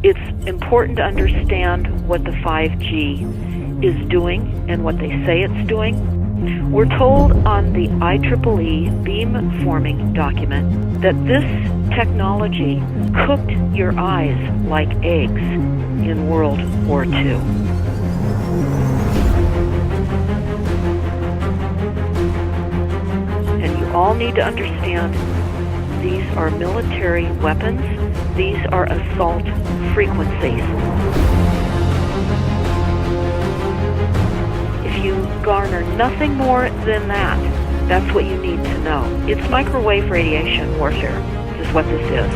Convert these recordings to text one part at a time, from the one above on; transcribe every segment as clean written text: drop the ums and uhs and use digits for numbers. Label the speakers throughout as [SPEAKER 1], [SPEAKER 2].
[SPEAKER 1] It's important to understand what the 5G is doing and what they say it's doing. We're told on the IEEE beamforming document that this technology cooked your eyes like eggs in World War II. And you all need to understand these are military weapons. These are assault frequencies. If you garner nothing more than that, that's what you need to know. It's microwave radiation warfare, is what this is.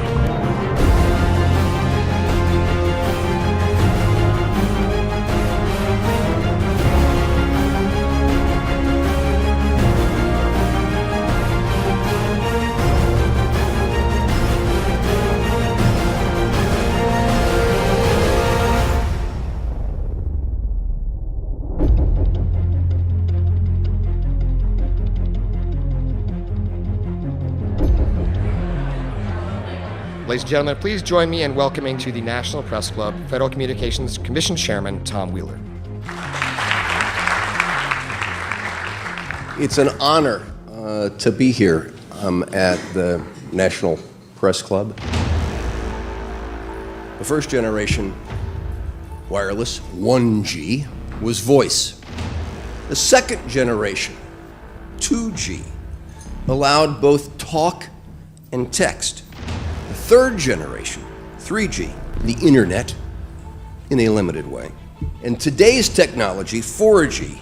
[SPEAKER 2] Ladies and gentlemen, please join me in welcoming to the National Press Club Federal Communications Commission Chairman Tom Wheeler.
[SPEAKER 3] It's an honor to be here at the National Press Club. The first generation wireless, 1G, was voice. The second generation, 2G, allowed both talk and text. Third generation, 3G, the internet, in a limited way. And today's technology, 4G,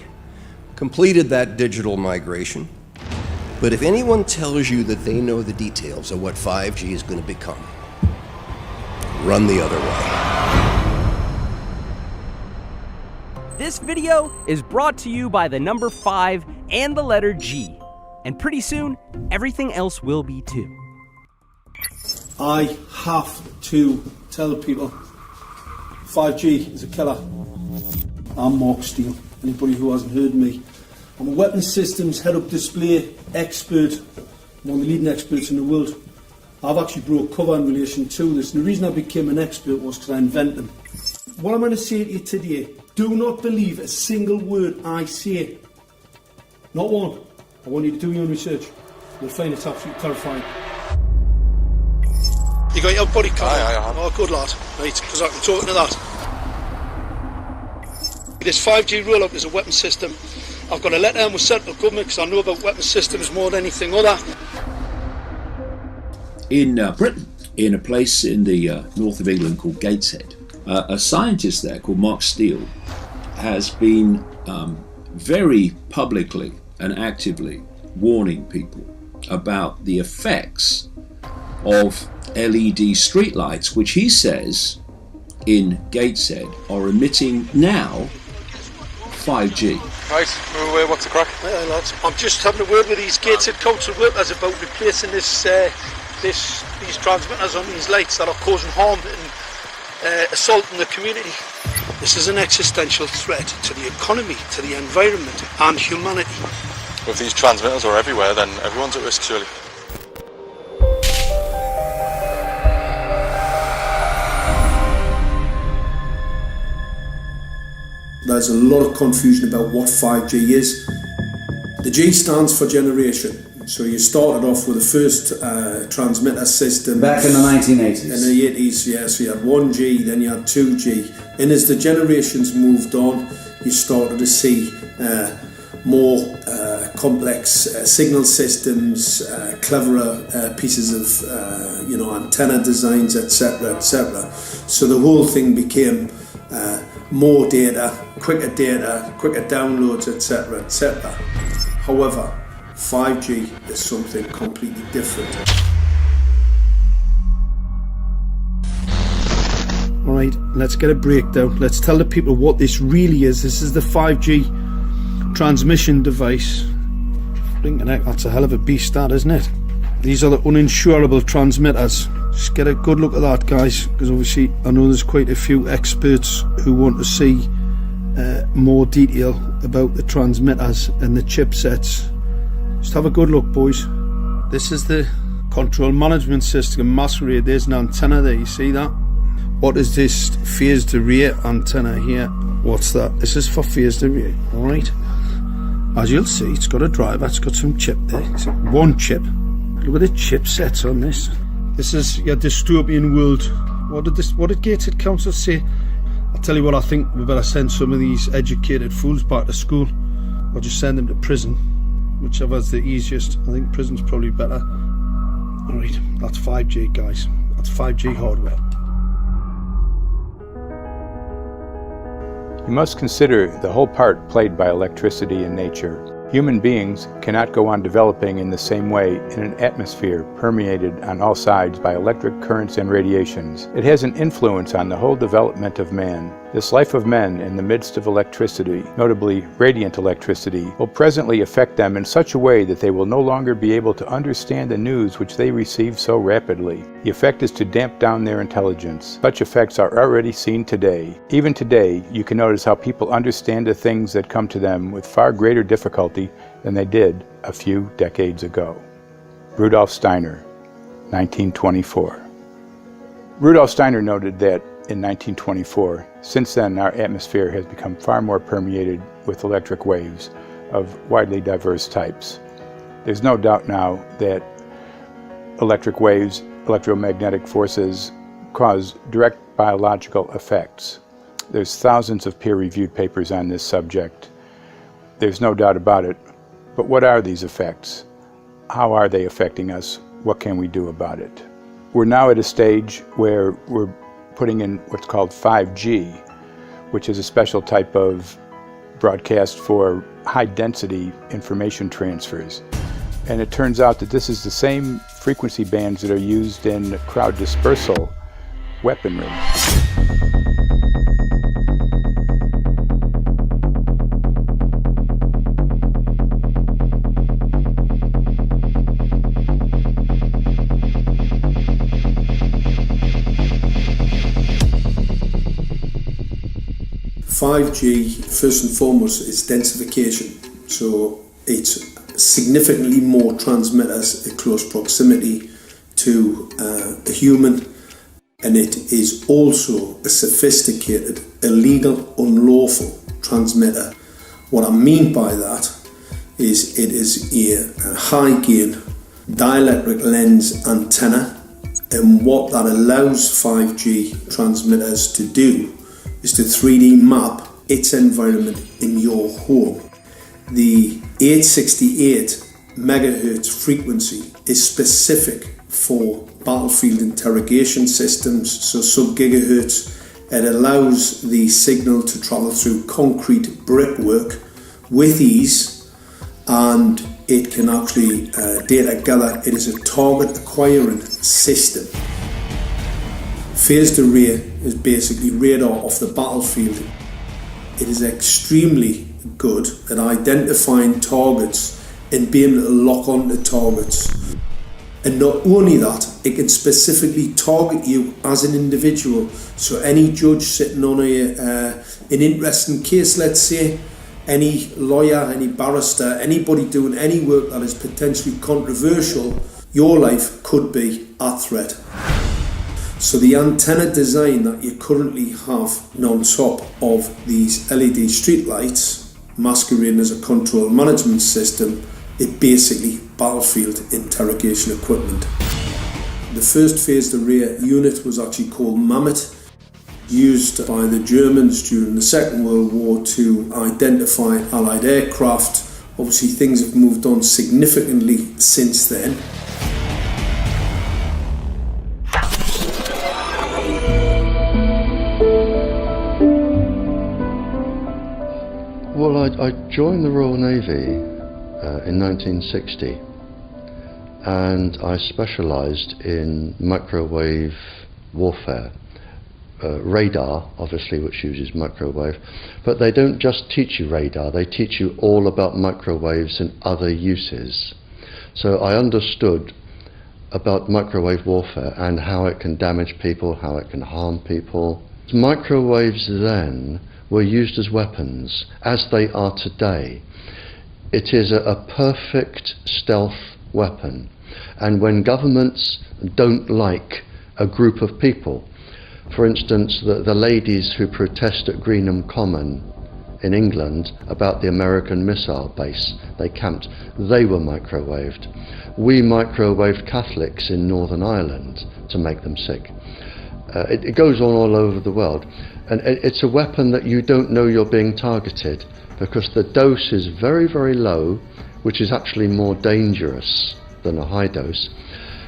[SPEAKER 3] completed that digital migration. But if anyone tells you that they know the details of what 5G is going to become, run the other way.
[SPEAKER 4] This video is brought to you by the number 5 and the letter G. And pretty soon, everything else will be too.
[SPEAKER 5] I have to tell people 5G is a killer. I'm Mark Steele. Anybody who hasn't heard me, I'm a weapons systems head-up display expert, one of the leading experts in the world. I've actually brought cover in relation to this, and the reason I became an expert was because I invented them. What I'm going to say to you today, do not believe a single word I say. Not one. I want you to do your own research. You'll find it's absolutely terrifying. You got your body card?
[SPEAKER 6] Aye.
[SPEAKER 5] Oh, good lad. Right, because I can talk to that. This 5G roll-up is a weapon system. I've got a letter in with central government because I know about weapon systems more than anything other.
[SPEAKER 6] In Britain, in a place in the north of England called Gateshead, a scientist there called Mark Steele has been very publicly and actively warning people about the effects of LED streetlights, which he says in Gateshead are emitting now 5G.
[SPEAKER 7] Right, what's the crack?
[SPEAKER 5] Yeah, lads. I'm just having a word with these Gateshead council workers about replacing these transmitters on these lights that are causing harm and assaulting the community. This is an existential threat to the economy, to the environment and humanity.
[SPEAKER 7] If these transmitters are everywhere, then everyone's at risk, surely.
[SPEAKER 5] There's a lot of confusion about what 5G is. The G stands for generation. So you started off with the first transmitter system.
[SPEAKER 8] Back in the 1980s.
[SPEAKER 5] In the 80s, yeah. So you had 1G, then you had 2G. And as the generations moved on, you started to see more complex signal systems, cleverer pieces of antenna designs, etc., etc. So the whole thing became more data, quicker downloads, etc., etc. However, 5G is something completely different. Alright, let's get a breakdown. Let's tell the people what this really is. This is the 5G transmission device. Blinking heck, that's a hell of a beast, that, isn't it? These are the uninsurable transmitters. Just get a good look at that, guys, because obviously I know there's quite a few experts who want to see more detail about the transmitters and the chipsets. Just have a good look, boys. This is the control management system masquerade. There's an antenna there, you see that? What is this phased array antenna here? What's that? This is for phased array, alright? As you'll see, it's got a driver, it's got some chip there. It's one chip. Look at the chipsets on this. This is your dystopian world. What did Gateshead Council say? I'll tell you what, I think we better send some of these educated fools back to school, or just send them to prison, whichever's the easiest. I think prison's probably better. Alright, that's 5G, guys. That's 5G hardware.
[SPEAKER 8] You must consider the whole part played by electricity in nature. Human beings cannot go on developing in the same way in an atmosphere permeated on all sides by electric currents and radiations. It has an influence on the whole development of man. This life of men in the midst of electricity, notably radiant electricity, will presently affect them in such a way that they will no longer be able to understand the news which they receive so rapidly. The effect is to damp down their intelligence. Such effects are already seen today. Even today, you can notice how people understand the things that come to them with far greater difficulty than they did a few decades ago. Rudolf Steiner, 1924. Rudolf Steiner noted that in 1924, since then our atmosphere has become far more permeated with electric waves of widely diverse types. There's no doubt now that electric waves, electromagnetic forces, cause direct biological effects. There's thousands of peer-reviewed papers on this subject. There's no doubt about it. But what are these effects? How are they affecting us? What can we do about it? We're now at a stage where we're putting in what's called 5G, which is a special type of broadcast for high-density information transfers. And it turns out that this is the same frequency bands that are used in crowd dispersal weaponry.
[SPEAKER 5] 5G, first and foremost, is densification. So it's significantly more transmitters in close proximity to a human, and it is also a sophisticated, illegal, unlawful transmitter. What I mean by that is it is a high gain dielectric lens antenna, and what that allows 5G transmitters to do is to 3D map its environment in your home. The 868 megahertz frequency is specific for battlefield interrogation systems, so sub-gigahertz. It allows the signal to travel through concrete brickwork with ease, and it can actually data gather. It is a target acquiring system. Phased array is basically radar off the battlefield. It is extremely good at identifying targets and being able to lock onto targets. And not only that, it can specifically target you as an individual. So any judge sitting on an interesting case, let's say, any lawyer, any barrister, anybody doing any work that is potentially controversial, your life could be at threat. So the antenna design that you currently have on top of these LED street lights, masquerading as a control management system, is basically battlefield interrogation equipment. The first phased array unit was actually called Mammoth, used by the Germans during the Second World War to identify Allied aircraft. Obviously things have moved on significantly since then.
[SPEAKER 9] Well, I joined the Royal Navy in 1960, and I specialised in microwave warfare. Radar, obviously, which uses microwave, but they don't just teach you radar, they teach you all about microwaves and other uses. So I understood about microwave warfare and how it can damage people, how it can harm people. Microwaves then were used as weapons, as they are today. It is a perfect stealth weapon, and when governments don't like a group of people For instance, the ladies who protest at Greenham Common in England about the American missile base they camped, they were microwaved. We microwaved Catholics in Northern Ireland to make them sick. It goes on all over the world, and it's a weapon that you don't know you're being targeted, because the dose is very, very low, which is actually more dangerous than a high dose.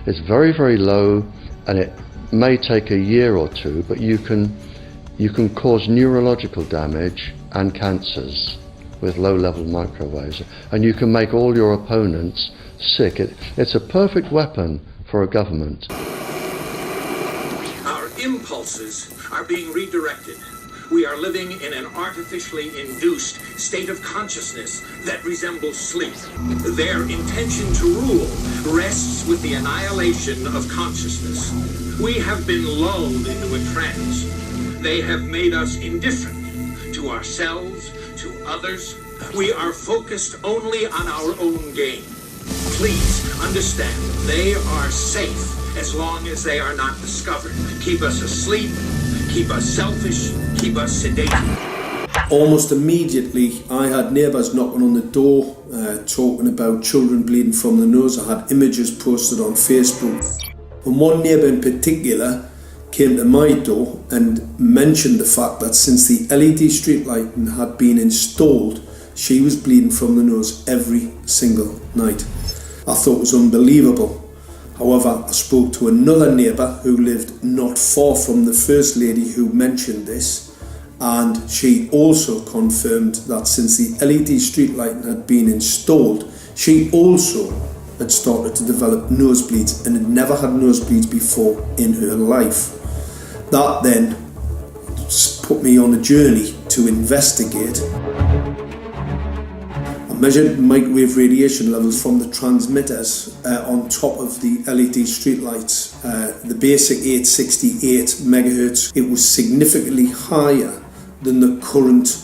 [SPEAKER 9] It's very, very low, and it may take a year or two, but you can cause neurological damage and cancers with low-level microwaves, and you can make all your opponents sick. It's a perfect weapon for a government.
[SPEAKER 10] Our impulses are being redirected. We are living in an artificially induced state of consciousness that resembles sleep. Their intention to rule rests with the annihilation of consciousness. We have been lulled into a trance. They have made us indifferent to ourselves, to others. We are focused only on our own gain. Please understand, they are safe as long as they are not discovered. Keep us asleep, keep us selfish, keep us sedated.
[SPEAKER 5] Almost immediately, I had neighbours knocking on the door, talking about children bleeding from the nose. I had images posted on Facebook. And one neighbour in particular came to my door and mentioned the fact that since the LED street lighting had been installed, she was bleeding from the nose every single night. I thought it was unbelievable. However, I spoke to another neighbour who lived not far from the first lady who mentioned this, and she also confirmed that since the LED street lighting had been installed, she also had started to develop nosebleeds and had never had nosebleeds before in her life. That then put me on a journey to investigate. I measured microwave radiation levels from the transmitters on top of the LED streetlights. The basic 868 megahertz, it was significantly higher than the current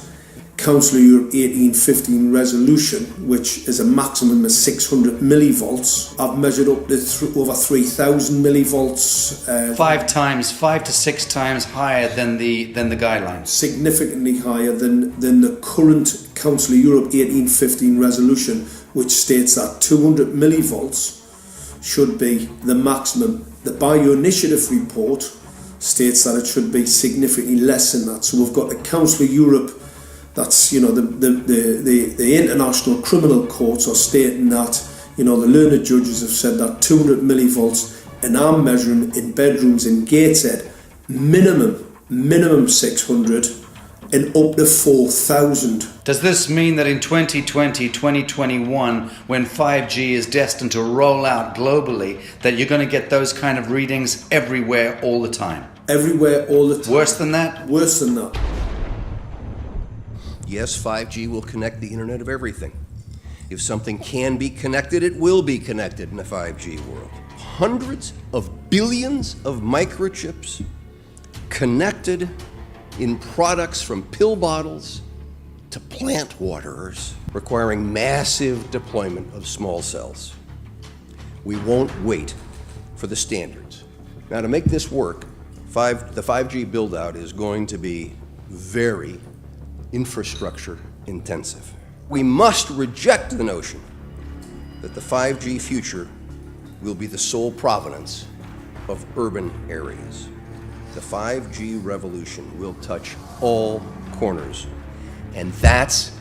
[SPEAKER 5] Council of Europe 1815 resolution, which is a maximum of 600 millivolts. I've measured up to over 3,000 millivolts.
[SPEAKER 11] 5 to 6 times higher than the guidelines.
[SPEAKER 5] Significantly higher than the current Council of Europe 1815 resolution, which states that 200 millivolts should be the maximum. The Bioinitiative report states that it should be significantly less than that. So we've got the Council of Europe, that's, the international criminal courts are stating that, the learned judges have said that 200 millivolts, and I'm measuring in bedrooms in Gateshead, minimum 600 and up to 4,000.
[SPEAKER 11] Does this mean that in 2020, 2021, when 5G is destined to roll out globally, that you're going to get those kind of readings everywhere all the time?
[SPEAKER 5] Everywhere all the time.
[SPEAKER 11] Worse than that?
[SPEAKER 5] Worse than that.
[SPEAKER 3] Yes, 5G will connect the Internet of everything. If something can be connected, it will be connected in a 5G world. Hundreds of billions of microchips connected in products from pill bottles to plant waterers, requiring massive deployment of small cells. We won't wait for the standards. Now, to make this work, the 5G build-out is going to be very infrastructure intensive. We must reject the notion that the 5G future will be the sole provenance of urban areas. The 5G revolution will touch all corners, and that's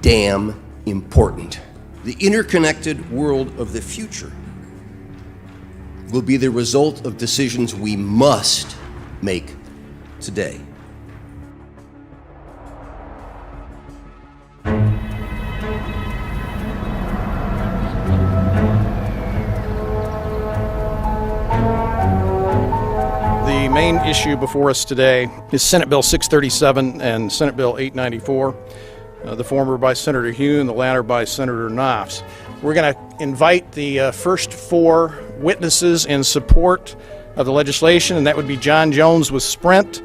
[SPEAKER 3] damn important. The interconnected world of the future will be the result of decisions we must make today.
[SPEAKER 12] The main issue before us today is Senate Bill 637 and Senate Bill 894, the former by Senator Hune, the latter by Senator Knopf. We're going to invite the first four witnesses in support of the legislation, and that would be John Jones with Sprint,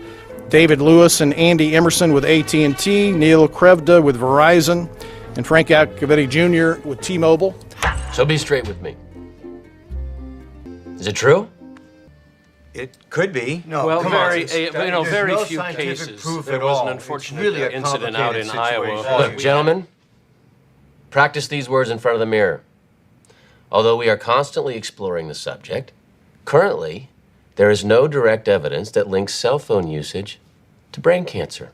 [SPEAKER 12] David Lewis and Andy Emerson with AT&T, Neil Krevda with Verizon, and Frank Iacovetti Jr. with T-Mobile.
[SPEAKER 13] So be straight with me. Is it true? It could be.
[SPEAKER 14] No, well, very few cases. There was an unfortunate incident out in Iowa.
[SPEAKER 15] Look, gentlemen, practice these words in front of the mirror. Although we are constantly exploring the subject, currently, there is no direct evidence that links cell phone usage to brain cancer.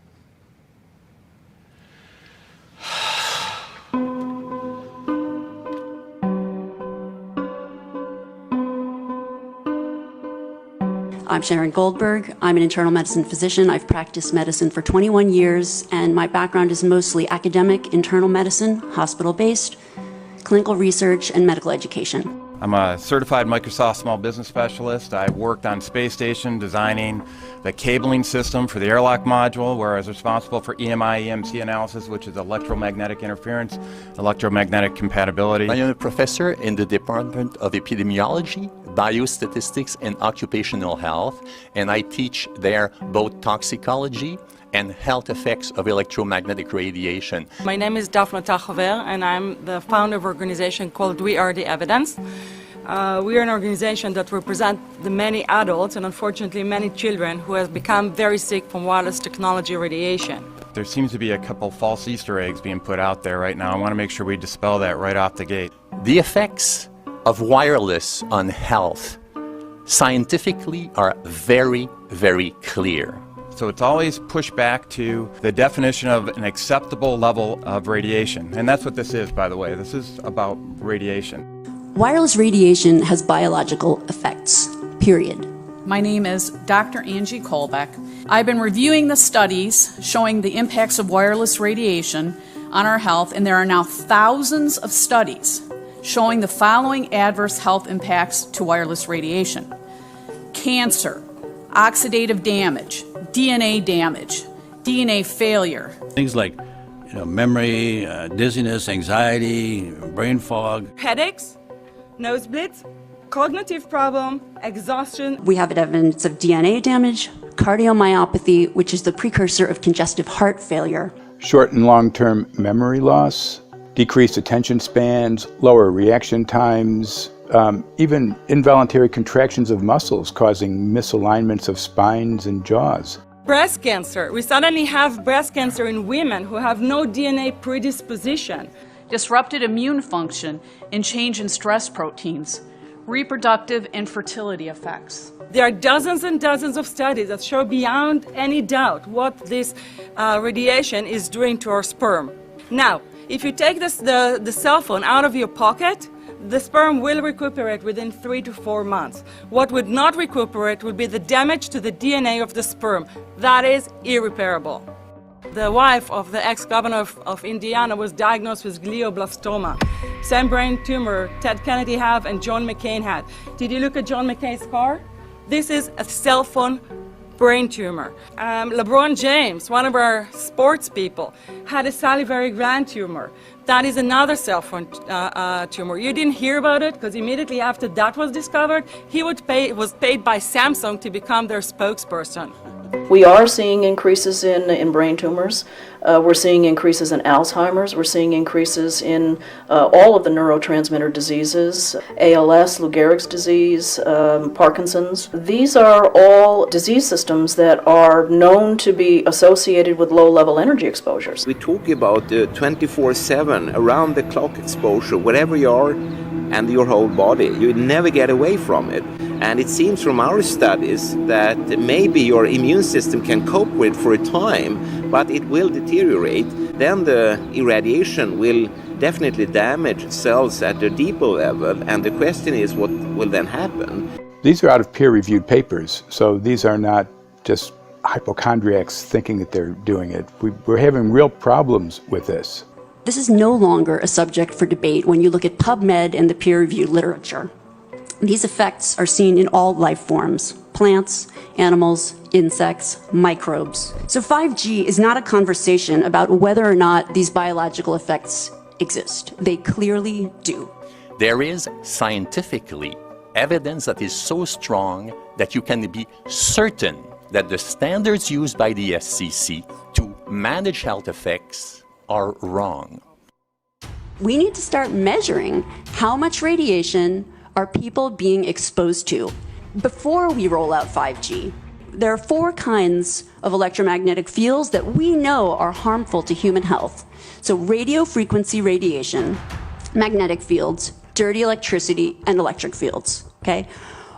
[SPEAKER 16] I'm Sharon Goldberg. I'm an internal medicine physician. I've practiced medicine for 21 years, and my background is mostly academic, internal medicine, hospital-based, clinical research, and medical education.
[SPEAKER 17] I'm a certified Microsoft small business specialist. I've worked on space station designing the cabling system for the airlock module, where I was responsible for EMI/EMC analysis, which is electromagnetic interference, electromagnetic compatibility.
[SPEAKER 18] I am a professor in the Department of Epidemiology, Biostatistics, and Occupational Health, and I teach there both toxicology and health effects of electromagnetic radiation.
[SPEAKER 19] My name is Daphne Tachover, and I'm the founder of an organization called We Are the Evidence. We are an organization that represents the many adults and unfortunately many children who have become very sick from wireless technology radiation.
[SPEAKER 17] There seems to be a couple false Easter eggs being put out there right now. I want to make sure we dispel that right off the gate.
[SPEAKER 18] The effects of wireless on health scientifically are very, very clear.
[SPEAKER 17] So it's always pushed back to the definition of an acceptable level of radiation. And that's what this is, by the way. This is about radiation.
[SPEAKER 16] Wireless radiation has biological effects, period.
[SPEAKER 20] My name is Dr. Angie Kolbeck. I've been reviewing the studies showing the impacts of wireless radiation on our health, and there are now thousands of studies showing the following adverse health impacts to wireless radiation: cancer, oxidative damage, DNA damage, DNA failure.
[SPEAKER 21] Things like memory, dizziness, anxiety, brain fog.
[SPEAKER 19] Headaches, nosebleeds, cognitive problem, exhaustion.
[SPEAKER 16] We have evidence of DNA damage, cardiomyopathy, which is the precursor of congestive heart failure.
[SPEAKER 8] Short and long-term memory loss, decreased attention spans, lower reaction times, even involuntary contractions of muscles causing misalignments of spines and jaws.
[SPEAKER 19] Breast cancer. We suddenly have breast cancer in women who have no DNA predisposition.
[SPEAKER 20] Disrupted immune function and change in stress proteins, reproductive and fertility effects.
[SPEAKER 19] There are dozens and dozens of studies that show beyond any doubt what this radiation is doing to our sperm. Now, if you take the cell phone out of your pocket, the sperm will recuperate within 3 to 4 months. What would not recuperate would be the damage to the DNA of the sperm. That is irreparable. The wife of the ex-governor of Indiana was diagnosed with glioblastoma. Same brain tumor Ted Kennedy had and John McCain had. Did you look at John McCain's scar? This is a cell phone brain tumor. LeBron James, one of our sports people, had a salivary gland tumor. That is another cell phone tumor. You didn't hear about it because immediately after that was discovered, he was paid by Samsung to become their spokesperson.
[SPEAKER 22] We are seeing increases in brain tumors. We're seeing increases in Alzheimer's. We're seeing increases in all of the neurotransmitter diseases, ALS, Lou Gehrig's disease, Parkinson's. These are all disease systems that are known to be associated with low-level energy exposures.
[SPEAKER 23] We talk about 24/7, around-the-clock exposure, wherever you are and your whole body. You never get away from it. And it seems from our studies that maybe your immune system can cope with for a time, but it will deteriorate. Then the irradiation will definitely damage cells at a deeper level, and the question is what will then happen?
[SPEAKER 8] These are out of peer-reviewed papers, so these are not just hypochondriacs thinking that they're doing it. We're having real problems with this.
[SPEAKER 16] This is no longer a subject for debate when you look at PubMed and the peer-reviewed literature. These effects are seen in all life forms: plants, animals, insects, microbes. So 5G is not a conversation about whether or not these biological effects exist. They clearly do.
[SPEAKER 18] There is scientifically evidence that is so strong that you can be certain that the standards used by the FCC to manage health effects are wrong.
[SPEAKER 16] We need to start measuring how much radiation are people being exposed to. before we roll out 5G, there are 4 kinds of electromagnetic fields that we know are harmful to human health. So radio frequency radiation, magnetic fields, dirty electricity, and electric fields, okay?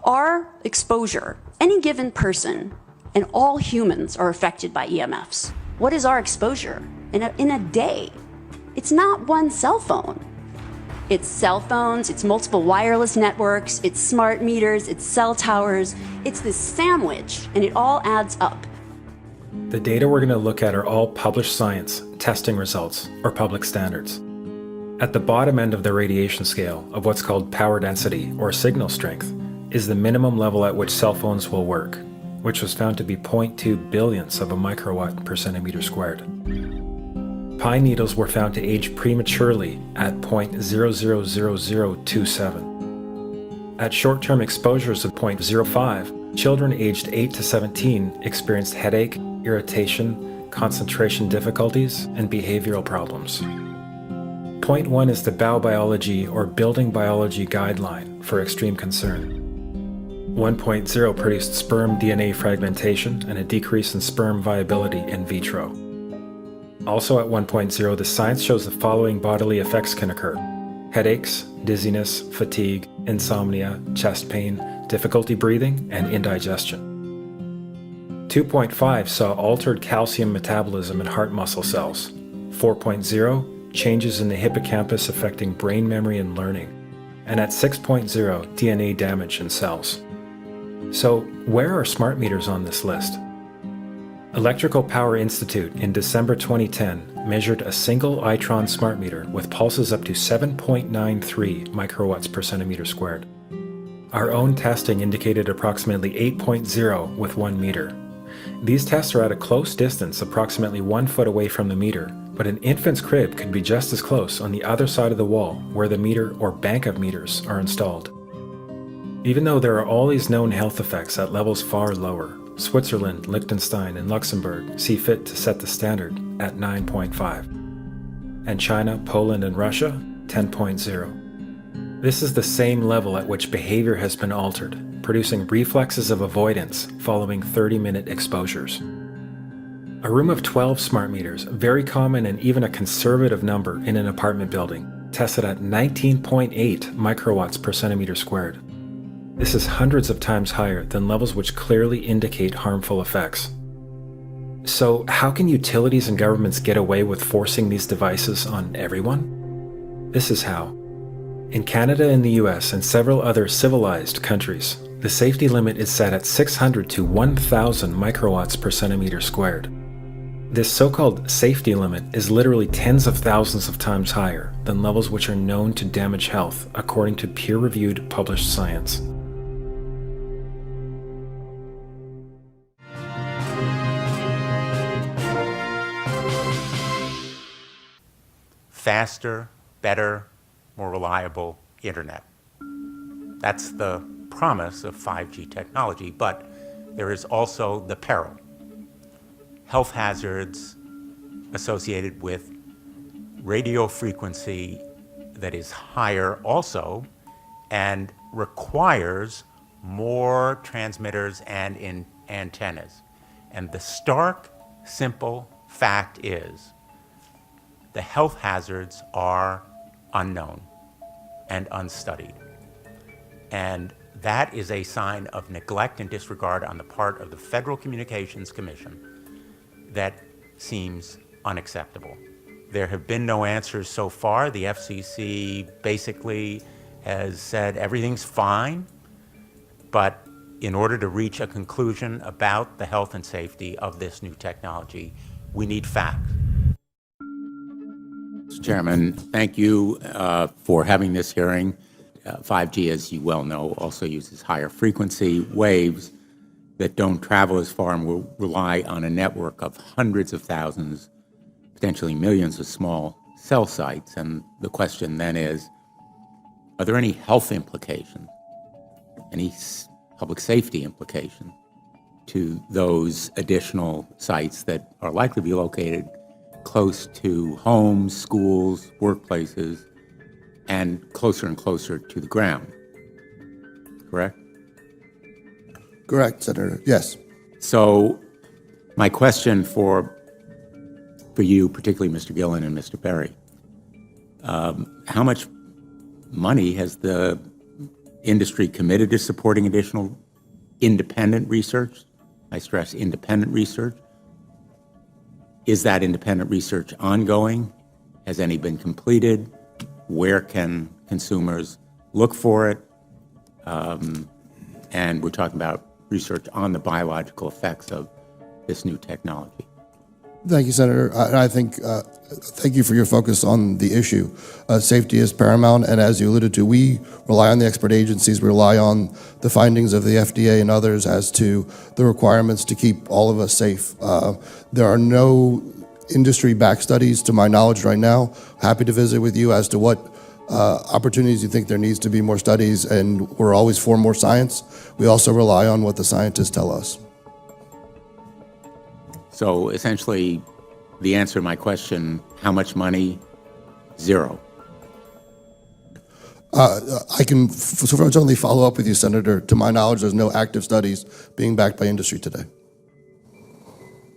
[SPEAKER 16] Our exposure, any given person, and all humans are affected by EMFs. What is our exposure in a day? It's not one cell phone. It's cell phones, it's multiple wireless networks, it's smart meters, it's cell towers. It's this sandwich, and it all adds up.
[SPEAKER 1] The data we're going to look at are all published science, testing results, or public standards. At the bottom end of the radiation scale of what's called power density, or signal strength, is the minimum level at which cell phones will work, which was found to be 0.2 billionths of a microwatt per centimeter squared. Pine needles were found to age prematurely at 0.000027. At short-term exposures of 0.05, children aged 8 to 17 experienced headache, irritation, concentration difficulties, and behavioral problems. 0.1 is the biobiology or building biology guideline for extreme concern. 1.0 produced sperm DNA fragmentation and a decrease in sperm viability in vitro. Also at 1.0, the science shows the following bodily effects can occur: headaches, dizziness, fatigue, insomnia, chest pain, difficulty breathing, and indigestion. 2.5 saw altered calcium metabolism in heart muscle cells. 4.0, changes in the hippocampus affecting brain memory and learning. And at 6.0, DNA damage in cells. So, where are smart meters on this list? Electrical Power Institute in December 2010 measured a single Itron smart meter with pulses up to 7.93 microwatts per centimeter squared. Our own testing indicated approximately 8.0 with 1 meter. These tests are at a close distance, approximately 1 foot away from the meter, but an infant's crib could be just as close on the other side of the wall where the meter or bank of meters are installed. Even though there are all these known health effects at levels far lower, Switzerland, Liechtenstein, and Luxembourg see fit to set the standard at 9.5. And China, Poland, and Russia, 10.0. This is the same level at which behavior has been altered, producing reflexes of avoidance following 30-minute exposures. A room of 12 smart meters, very common and even a conservative number in an apartment building, tested at 19.8 microwatts per centimeter squared. This is hundreds of times higher than levels which clearly indicate harmful effects. So, how can utilities and governments get away with forcing these devices on everyone? This is how. In Canada and the US and several other civilized countries, the safety limit is set at 600 to 1,000 microwatts per centimeter squared. This so-called safety limit is literally tens of thousands of times higher than levels which are known to damage health according to peer-reviewed published science.
[SPEAKER 2] Faster, better, more reliable internet. That's the promise of 5G technology, but there is also the peril. Health hazards associated with radio frequency that is higher also and requires more transmitters and antennas. And the stark, simple fact is the health hazards are unknown and unstudied. And that is a sign of neglect and disregard on the part of the Federal Communications Commission that seems unacceptable. There have been no answers so far. The FCC basically has said everything's fine, but in order to reach a conclusion about the health and safety of this new technology, we need facts.
[SPEAKER 13] Mr. Chairman, thank you for having this hearing. 5G, as you well know, also uses higher frequency waves that don't travel as far and will rely on a network of hundreds of thousands, potentially millions of small cell sites. And the question then is, are there any health implications, any public safety implications to those additional sites that are likely to be located close to homes, schools, workplaces, and closer to the ground, correct?
[SPEAKER 4] Correct, Senator. Yes.
[SPEAKER 13] So my question for you, particularly Mr. Gillen and Mr. Berry, how much money has the industry committed to supporting additional independent research? I stress independent research. Is that independent research ongoing? Has any been completed? Where can consumers look for it? And we're talking about research on the biological effects of this new technology.
[SPEAKER 4] Thank you, Senator. I think, thank you for your focus on the issue. Safety is paramount, and as you alluded to, we rely on the expert agencies, we rely on the findings of the FDA and others as to the requirements to keep all of us safe. There are no industry-backed studies, to my knowledge right now. Happy to visit with you as to what opportunities you think there needs to be more studies, and we're always for more science. We also rely on what the scientists tell us.
[SPEAKER 13] So essentially, the answer to my question, how much money? Zero.
[SPEAKER 4] I can certainly follow up with you, Senator. To my knowledge, there's no active studies being backed by industry today.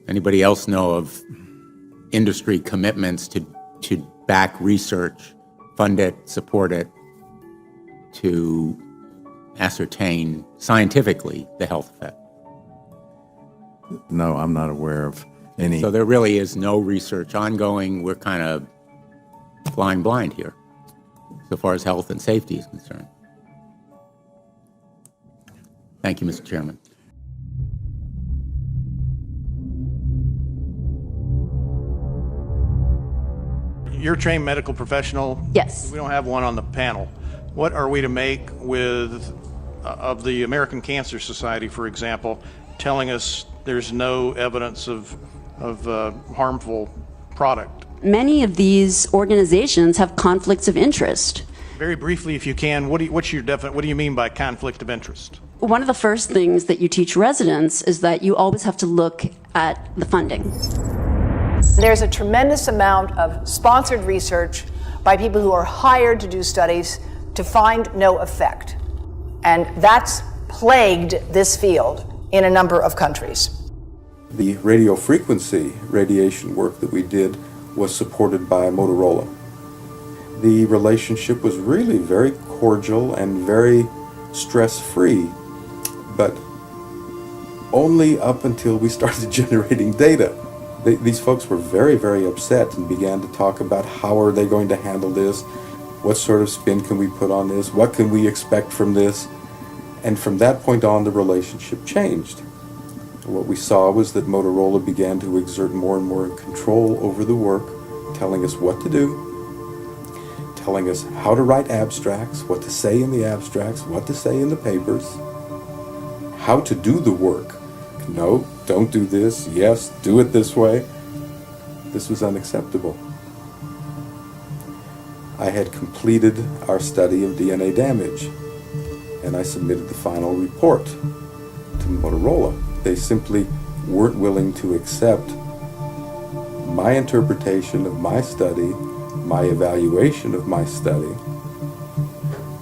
[SPEAKER 13] Anybody else know of industry commitments to back research, fund it, support it, to ascertain scientifically the health effect?
[SPEAKER 6] No, I'm not aware of any.
[SPEAKER 13] So there really is no research ongoing. We're kind of flying blind here, so far as health and safety is concerned. Thank you, Mr. Chairman.
[SPEAKER 12] You're a trained medical professional.
[SPEAKER 16] Yes.
[SPEAKER 12] We don't have one on the panel. What are we to make with of the American Cancer Society, for example, telling us there's no evidence of harmful product?
[SPEAKER 16] Many of these organizations have conflicts of interest.
[SPEAKER 12] Very briefly, if you can, what do you mean by conflict of interest?
[SPEAKER 16] One of the first things that you teach residents is that you always have to look at the funding.
[SPEAKER 7] There's a tremendous amount of sponsored research by people who are hired to do studies to find no effect. And that's plagued this field in a number of countries.
[SPEAKER 24] The radio frequency radiation work that we did was supported by Motorola. The relationship was really very cordial and very stress-free, but only up until we started generating data. These folks were very, very upset and began to talk about how are they going to handle this, what sort of spin can we put on this, what can we expect from this, and from that point on the relationship changed. What we saw was that Motorola began to exert more and more control over the work, telling us what to do, telling us how to write abstracts, what to say in the abstracts, what to say in the papers, how to do the work. No, don't do this. Yes, do it this way. This was unacceptable. I had completed our study of DNA damage, and I submitted the final report to Motorola. They simply weren't willing to accept my interpretation of my study, my evaluation of my study,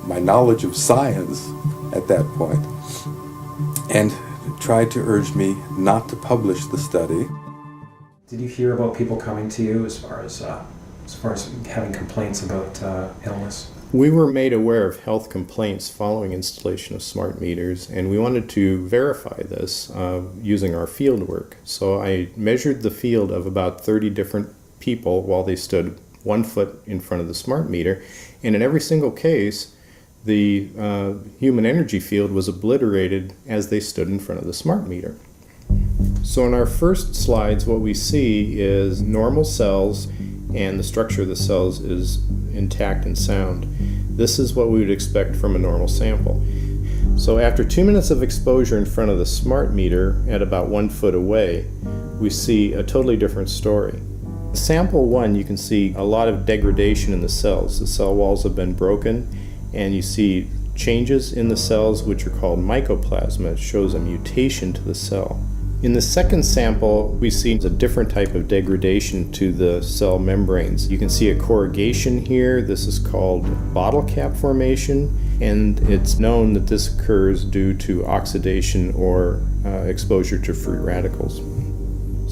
[SPEAKER 24] my knowledge of science at that point, and tried to urge me not to publish the study.
[SPEAKER 1] Did you hear about people coming to you as far as having complaints about illness?
[SPEAKER 25] We were made aware of health complaints following installation of smart meters, and we wanted to verify this using our field work. So I measured the field of about 30 different people while they stood 1 foot in front of the smart meter, and in every single case, the human energy field was obliterated as they stood in front of the smart meter. So in our first slides, what we see is normal cells, and the structure of the cells is intact and sound. This is what we would expect from a normal sample. So after 2 minutes of exposure in front of the smart meter at about 1 foot away, we see a totally different story. Sample 1, you can see a lot of degradation in the cells. The cell walls have been broken, and you see changes in the cells which are called mycoplasma. It shows a mutation to the cell. In the second sample, we see a different type of degradation to the cell membranes. You can see a corrugation here. This is called bottle cap formation, and it's known that this occurs due to oxidation or exposure to free radicals.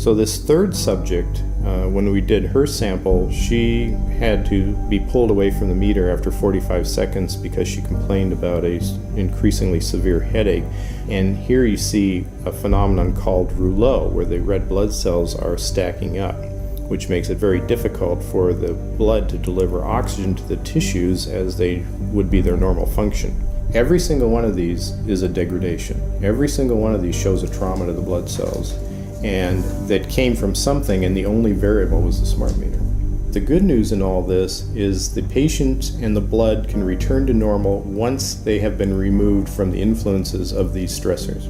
[SPEAKER 25] So this third subject, when we did her sample, she had to be pulled away from the meter after 45 seconds because she complained about an increasingly severe headache. And here you see a phenomenon called rouleau, where the red blood cells are stacking up, which makes it very difficult for the blood to deliver oxygen to the tissues as they would be their normal function. Every single one of these is a degradation. Every single one of these shows a trauma to the blood cells, and that came from something, and the only variable was the smart meter. The good news in all this is the patient and the blood can return to normal once they have been removed from the influences of these stressors.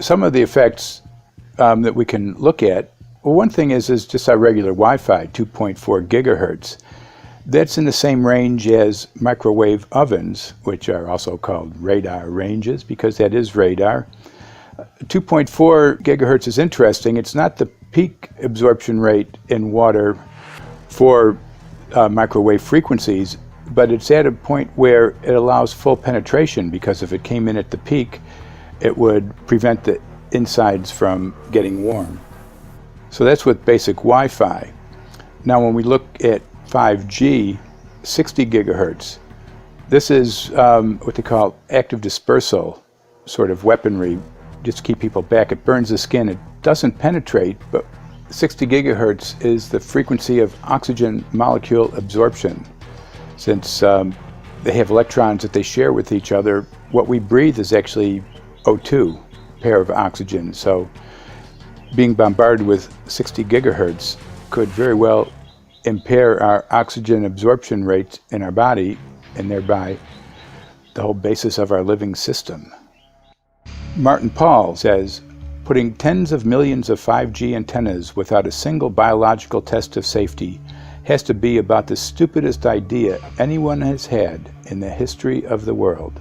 [SPEAKER 8] Some of the effects that we can look at, well, one thing is just our regular Wi-Fi, 2.4 gigahertz. That's in the same range as microwave ovens, which are also called radar ranges, because that is radar. 2.4 gigahertz is interesting. It's not the peak absorption rate in water for microwave frequencies, but it's at a point where it allows full penetration, because if it came in at the peak, it would prevent the insides from getting warm. So that's with basic Wi-Fi. Now when we look at 5G, 60 gigahertz, this is what they call active dispersal sort of weaponry, just to keep people back. It burns the skin. It doesn't penetrate, but 60 gigahertz is the frequency of oxygen molecule absorption. Since they have electrons that they share with each other, what we breathe is actually O2, pair of oxygen. So being bombarded with 60 gigahertz could very well impair our oxygen absorption rate in our body, and thereby the whole basis of our living system. Martin Pall says, putting tens of millions of 5G antennas without a single biological test of safety has to be about the stupidest idea anyone has had in the history of the world.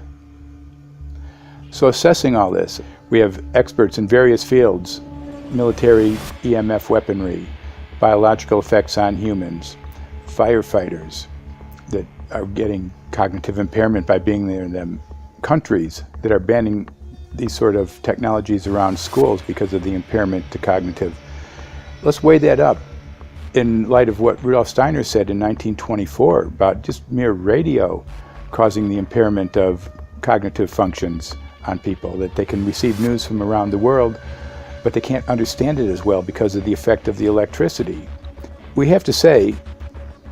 [SPEAKER 8] So assessing all this, we have experts in various fields: military EMF weaponry, biological effects on humans, firefighters that are getting cognitive impairment by being there in them, countries that are banning these sort of technologies around schools because of the impairment to cognitive. Let's weigh that up in light of what Rudolf Steiner said in 1924 about just mere radio causing the impairment of cognitive functions on people, that they can receive news from around the world, but they can't understand it as well because of the effect of the electricity. We have to say,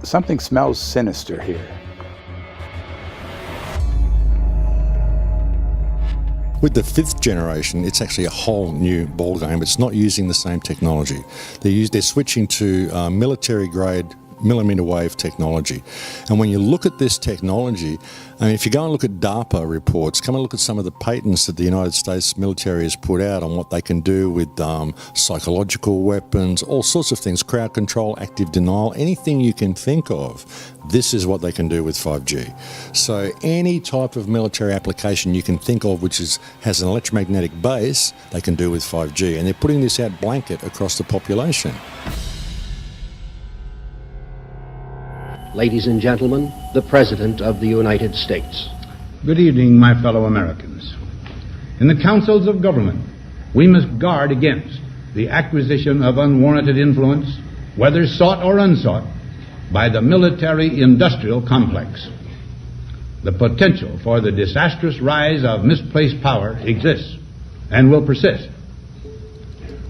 [SPEAKER 8] something smells sinister here.
[SPEAKER 3] With the 5th generation, it's actually a whole new ballgame. It's not using the same technology. They're switching to military-grade millimeter wave technology. And when you look at this technology, I mean, if you go and look at DARPA reports, come and look at some of the patents that the United States military has put out on what they can do with psychological weapons, all sorts of things, crowd control, active denial, anything you can think of, this is what they can do with 5G. So any type of military application you can think of which has an electromagnetic base, they can do with 5G. And they're putting this out blanket across the population.
[SPEAKER 5] Ladies and gentlemen, the President of the United States.
[SPEAKER 9] Good evening, my fellow Americans. In the councils of government, we must guard against the acquisition of unwarranted influence, whether sought or unsought, by the military-industrial complex. The potential for the disastrous rise of misplaced power exists and will persist.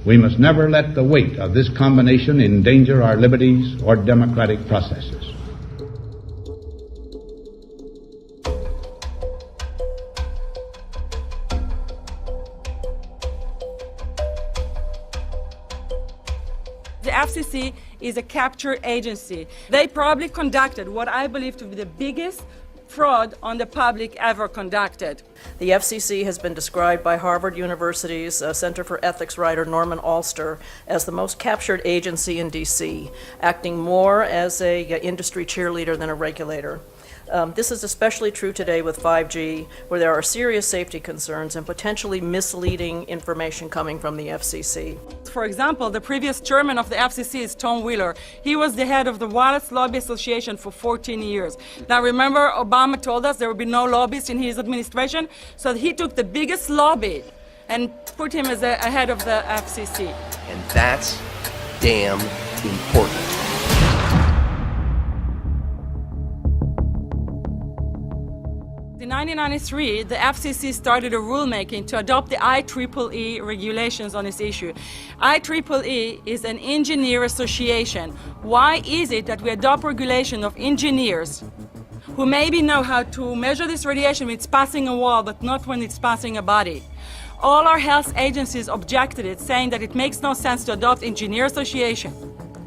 [SPEAKER 9] We must never let the weight of this combination endanger our liberties or democratic processes.
[SPEAKER 19] The FCC is a capture agency. They probably conducted what I believe to be the biggest fraud on the public ever conducted.
[SPEAKER 22] The FCC has been described by Harvard University's Center for Ethics writer Norman Alster as the most captured agency in D.C., acting more as an industry cheerleader than a regulator. This is especially true today with 5G, where there are serious safety concerns and potentially misleading information coming from the FCC.
[SPEAKER 19] For example, the previous chairman of the FCC is Tom Wheeler. He was the head of the Wireless Lobby Association for 14 years. Now remember, Obama told us there would be no lobbyists in his administration, so he took the biggest lobby and put him as a head of the FCC.
[SPEAKER 10] And that's damn important.
[SPEAKER 19] In 1993, the FCC started a rulemaking to adopt the IEEE regulations on this issue. IEEE is an engineer association. Why is it that we adopt regulation of engineers who maybe know how to measure this radiation when it's passing a wall, but not when it's passing a body? All our health agencies objected it, saying that it makes no sense to adopt engineer association,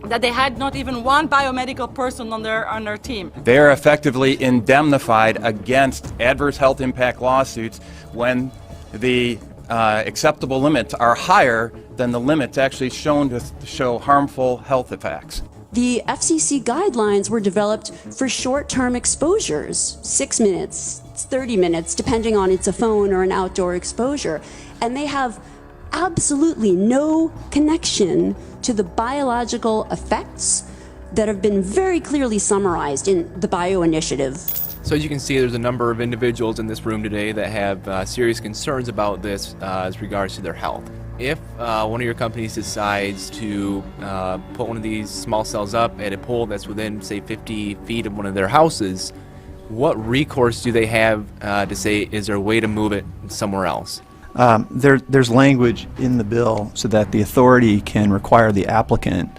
[SPEAKER 19] that they had not even one biomedical person on their team.
[SPEAKER 11] They are effectively indemnified against adverse health impact lawsuits when the acceptable limits are higher than the limits actually shown to show harmful health effects.
[SPEAKER 16] The FCC guidelines were developed for short-term exposures, 6 minutes, 30 minutes, depending on it's a phone or an outdoor exposure. And they have absolutely no connection to the biological effects that have been very clearly summarized in the Bio Initiative.
[SPEAKER 14] So as you can see, there's a number of individuals in this room today that have serious concerns about this as regards to their health. If one of your companies decides to put one of these small cells up at a pole that's within, say, 50 feet of one of their houses, what recourse do they have to say, is there a way to move it somewhere else?
[SPEAKER 15] There's language in the bill so that the authority can require the applicant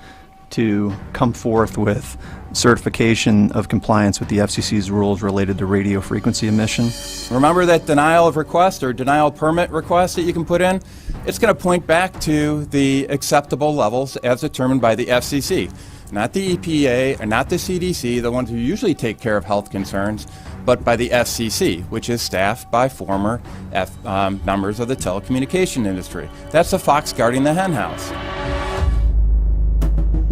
[SPEAKER 15] to come forth with certification of compliance with the FCC's rules related to radio frequency emission.
[SPEAKER 11] Remember that denial of request or denial permit request that you can put in? It's going to point back to the acceptable levels as determined by the FCC, not the EPA and not the CDC, the ones who usually take care of health concerns, but by the FCC, which is staffed by former members of the telecommunication industry. That's the fox guarding the hen house.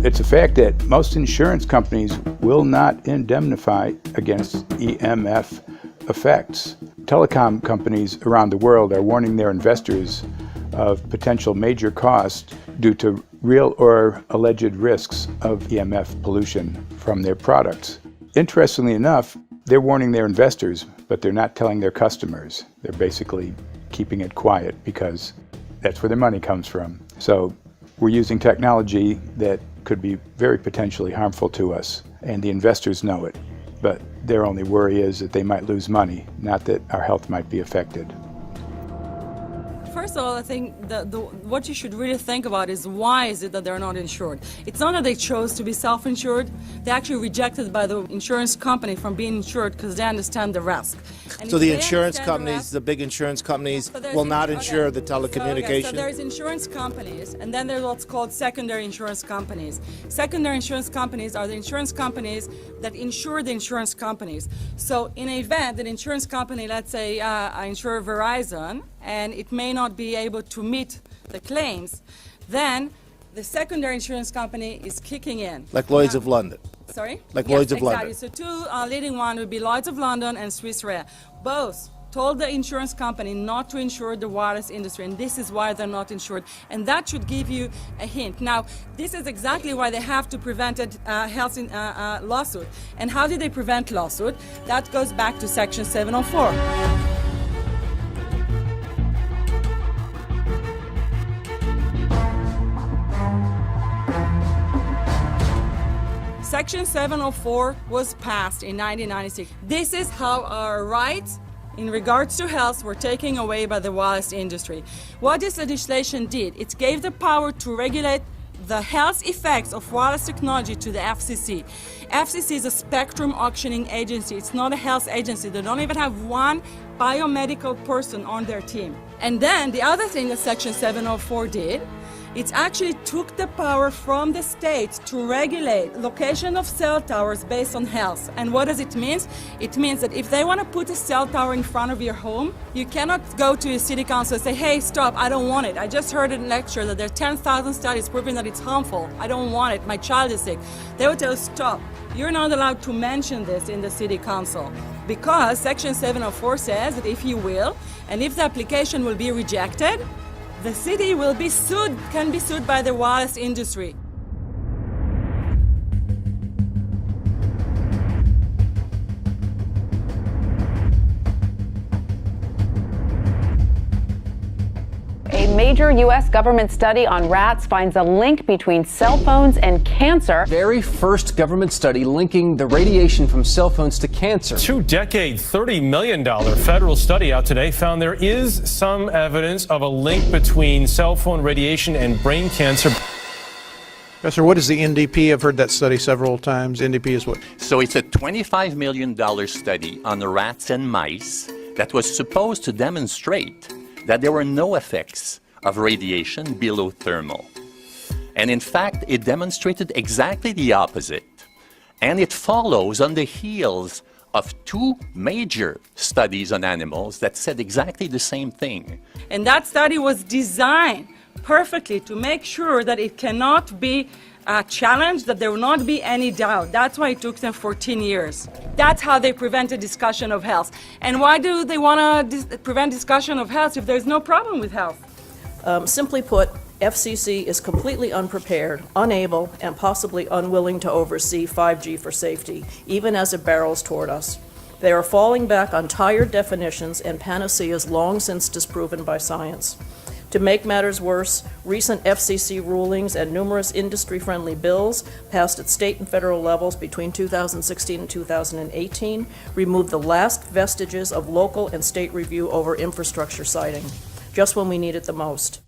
[SPEAKER 8] It's a fact that most insurance companies will not indemnify against EMF effects. Telecom companies around the world are warning their investors of potential major costs due to real or alleged risks of EMF pollution from their products. Interestingly enough, they're warning their investors, but they're not telling their customers. They're basically keeping it quiet because that's where their money comes from. So we're using technology that could be very potentially harmful to us, and the investors know it. But their only worry is that they might lose money, not that our health might be affected.
[SPEAKER 19] First of all, I think what you should really think about is why is it that they're not insured? It's not that they chose to be self-insured. They actually rejected by the insurance company from being insured because they understand the risk. And
[SPEAKER 17] so the insurance companies, the big insurance companies, will not insure the telecommunications?
[SPEAKER 19] So there's insurance companies, and then there's what's called secondary insurance companies. Secondary insurance companies are the insurance companies that insure the insurance companies. So in an event, an insurance company, let's say I insure Verizon, and it may not be able to meet the claims, then the secondary insurance company is kicking in.
[SPEAKER 17] Like Lloyd's of London.
[SPEAKER 19] Sorry?
[SPEAKER 17] Like
[SPEAKER 19] Yes,
[SPEAKER 17] Lloyd's of
[SPEAKER 19] exactly.
[SPEAKER 17] London.
[SPEAKER 19] So two leading one would be Lloyd's of London and Swiss Re. Both told the insurance company not to insure the wireless industry, and this is why they're not insured. And that should give you a hint. Now, this is exactly why they have to prevent a health lawsuit. And how did they prevent lawsuit? That goes back to Section 704. Section 704 was passed in 1996. This is how our rights in regards to health were taken away by the wireless industry. What this legislation did, it gave the power to regulate the health effects of wireless technology to the FCC. FCC is a spectrum auctioning agency. It's not a health agency. They don't even have one biomedical person on their team. And then the other thing that Section 704 did, It actually took the power from the states to regulate location of cell towers based on health. And what does it mean? It means that if they want to put a cell tower in front of your home, you cannot go to a city council and say, hey, stop, I don't want it. I just heard in a lecture that there are 10,000 studies proving that it's harmful. I don't want it. My child is sick. They would tell you, stop. You're not allowed to mention this in the city council because Section 704 says that if you will, and if the application will be rejected, the city will be sued, can be sued by the wireless industry.
[SPEAKER 2] A major U.S. government study on rats finds a link between cell phones and cancer.
[SPEAKER 10] Very first government study linking the radiation from cell phones to cancer.
[SPEAKER 18] 2-decade, $30 million federal study out today found there is some evidence of a link between cell phone radiation and brain cancer.
[SPEAKER 12] Professor, what is the NDP? I've heard that study several times. NDP is what?
[SPEAKER 20] So it's a $25 million study on rats and mice that was supposed to demonstrate that there were no effects of radiation below thermal. And in fact, it demonstrated exactly the opposite. And it follows on the heels of two major studies on animals that said exactly the same thing.
[SPEAKER 19] And that study was designed perfectly to make sure that it cannot be challenged, that there will not be any doubt. That's why it took them 14 years. That's how they prevented discussion of health. And why do they want to prevent discussion of health if there's no problem with health?
[SPEAKER 22] Simply put, FCC is completely unprepared, unable, and possibly unwilling to oversee 5G for safety, even as it barrels toward us. They are falling back on tired definitions and panaceas long since disproven by science. To make matters worse, recent FCC rulings and numerous industry-friendly bills passed at state and federal levels between 2016 and 2018 removed the last vestiges of local and state review over infrastructure siting, just when we need it the most.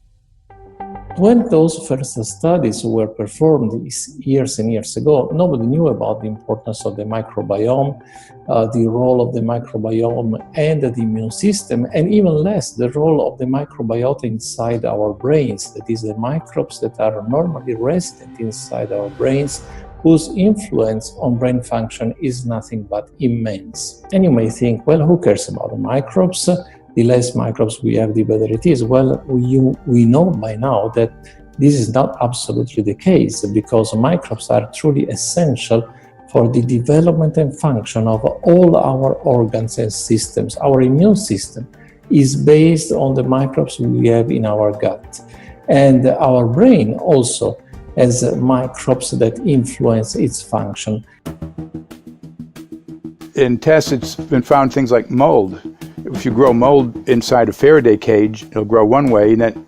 [SPEAKER 21] When those first studies were performed years and years ago, nobody knew about the importance of the microbiome, the role of the microbiome and the immune system, and even less the role of the microbiota inside our brains, that is, the microbes that are normally resident inside our brains, whose influence on brain function is nothing but immense. And you may think, well, who cares about the microbes? The less microbes we have, the better it is. Well, we know by now that this is not absolutely the case, because microbes are truly essential for the development and function of all our organs and systems. Our immune system is based on the microbes we have in our gut. And our brain also has microbes that influence its function.
[SPEAKER 8] In tests, it's been found things like mold. If you grow mold inside a Faraday cage, it'll grow one way, and then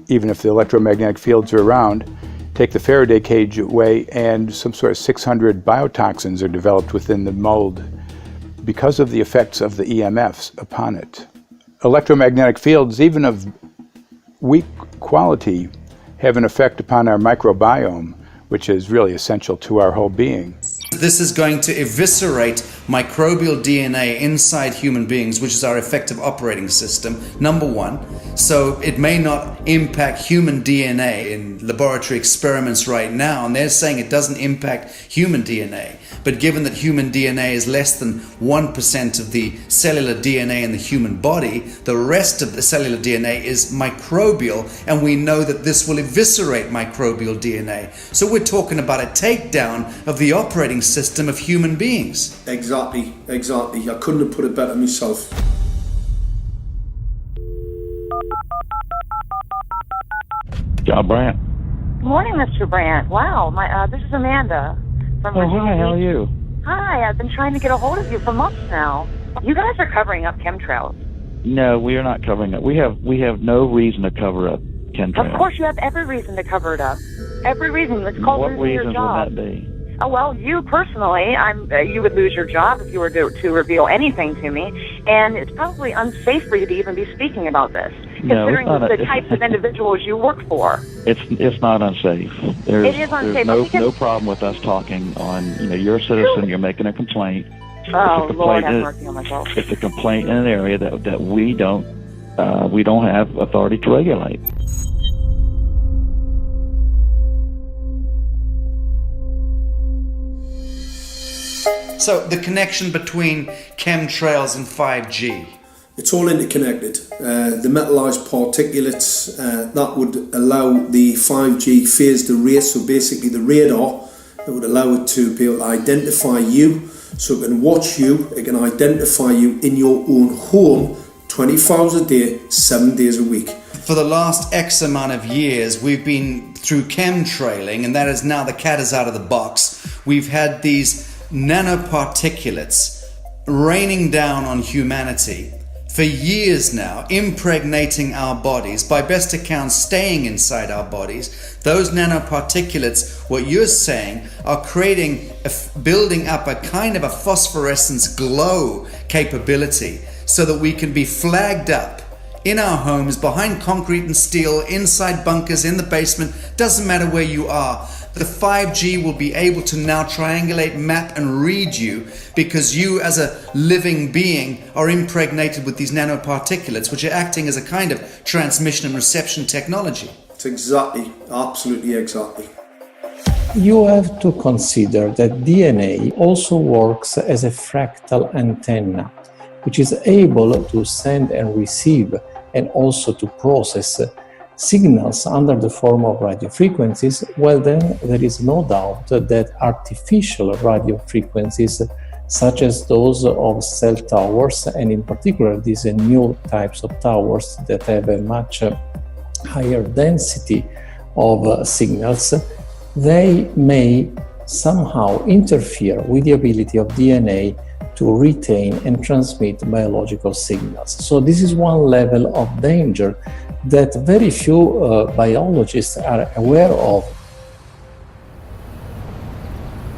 [SPEAKER 8] even if the electromagnetic fields are around, take the Faraday cage away and some sort of 600 biotoxins are developed within the mold because of the effects of the EMFs upon it. Electromagnetic fields, even of weak quality, have an effect upon our microbiome, which is really essential to our whole being.
[SPEAKER 23] This is going to eviscerate microbial DNA inside human beings, which is our effective operating system, number one. So it may not impact human DNA in laboratory experiments right now, and they're saying it doesn't impact human DNA. But given that human DNA is less than 1% of the cellular DNA in the human body, the rest of the cellular DNA is microbial, and we know that this will eviscerate microbial DNA. So we're talking about a takedown of the operating system of human beings.
[SPEAKER 26] Exactly. I couldn't have put it better myself.
[SPEAKER 27] John Brandt.
[SPEAKER 28] Good morning, Mr. Brandt. Wow, this is Amanda from Virginia.
[SPEAKER 27] Hi, how are you?
[SPEAKER 28] Hi, I've been trying to get a hold of you for months now. You guys are covering up chemtrails.
[SPEAKER 27] No, we are not covering it. We have no reason to cover up chemtrails.
[SPEAKER 28] Of course, you have every reason to cover it up. Every reason. It's called losing your job.
[SPEAKER 27] What reasons would that be?
[SPEAKER 28] Oh, well, you personally, you would lose your job if you were to reveal anything to me, and it's probably unsafe for you to even be speaking about this, considering the types of individuals you work for.
[SPEAKER 27] It's not unsafe.
[SPEAKER 28] It is unsafe.
[SPEAKER 27] There's no problem with us talking on, you're a citizen, you're making a complaint.
[SPEAKER 28] Oh, Lord, have mercy on myself.
[SPEAKER 27] It's a complaint in an area that we don't have authority to regulate.
[SPEAKER 23] So the connection between chemtrails and 5G.
[SPEAKER 26] It's all interconnected. The metallized particulates that would allow the 5G phased array, so basically the radar that would allow it to be able to identify you, so it can watch you, it can identify you in your own home 24 hours a day, 7 days a week.
[SPEAKER 23] For the last X amount of years, we've been through chemtrailing, and that is now the cat is out of the box. We've had these nanoparticulates raining down on humanity for years now, impregnating our bodies, by best accounts staying inside our bodies. Those nanoparticulates, what you're saying, are building up a kind of a phosphorescence glow capability so that we can be flagged up in our homes, behind concrete and steel, inside bunkers, in the basement, doesn't matter where you are. The 5G will be able to now triangulate, map and read you, because you as a living being are impregnated with these nanoparticulates, which are acting as a kind of transmission and reception technology.
[SPEAKER 26] It's exactly, absolutely exactly.
[SPEAKER 21] You have to consider that DNA also works as a fractal antenna, which is able to send and receive and also to process signals under the form of radio frequencies. Well, then there is no doubt that artificial radio frequencies, such as those of cell towers, and in particular these new types of towers that have a much higher density of signals, they may somehow interfere with the ability of DNA to retain and transmit biological signals. So this is one level of danger that very few biologists are aware of.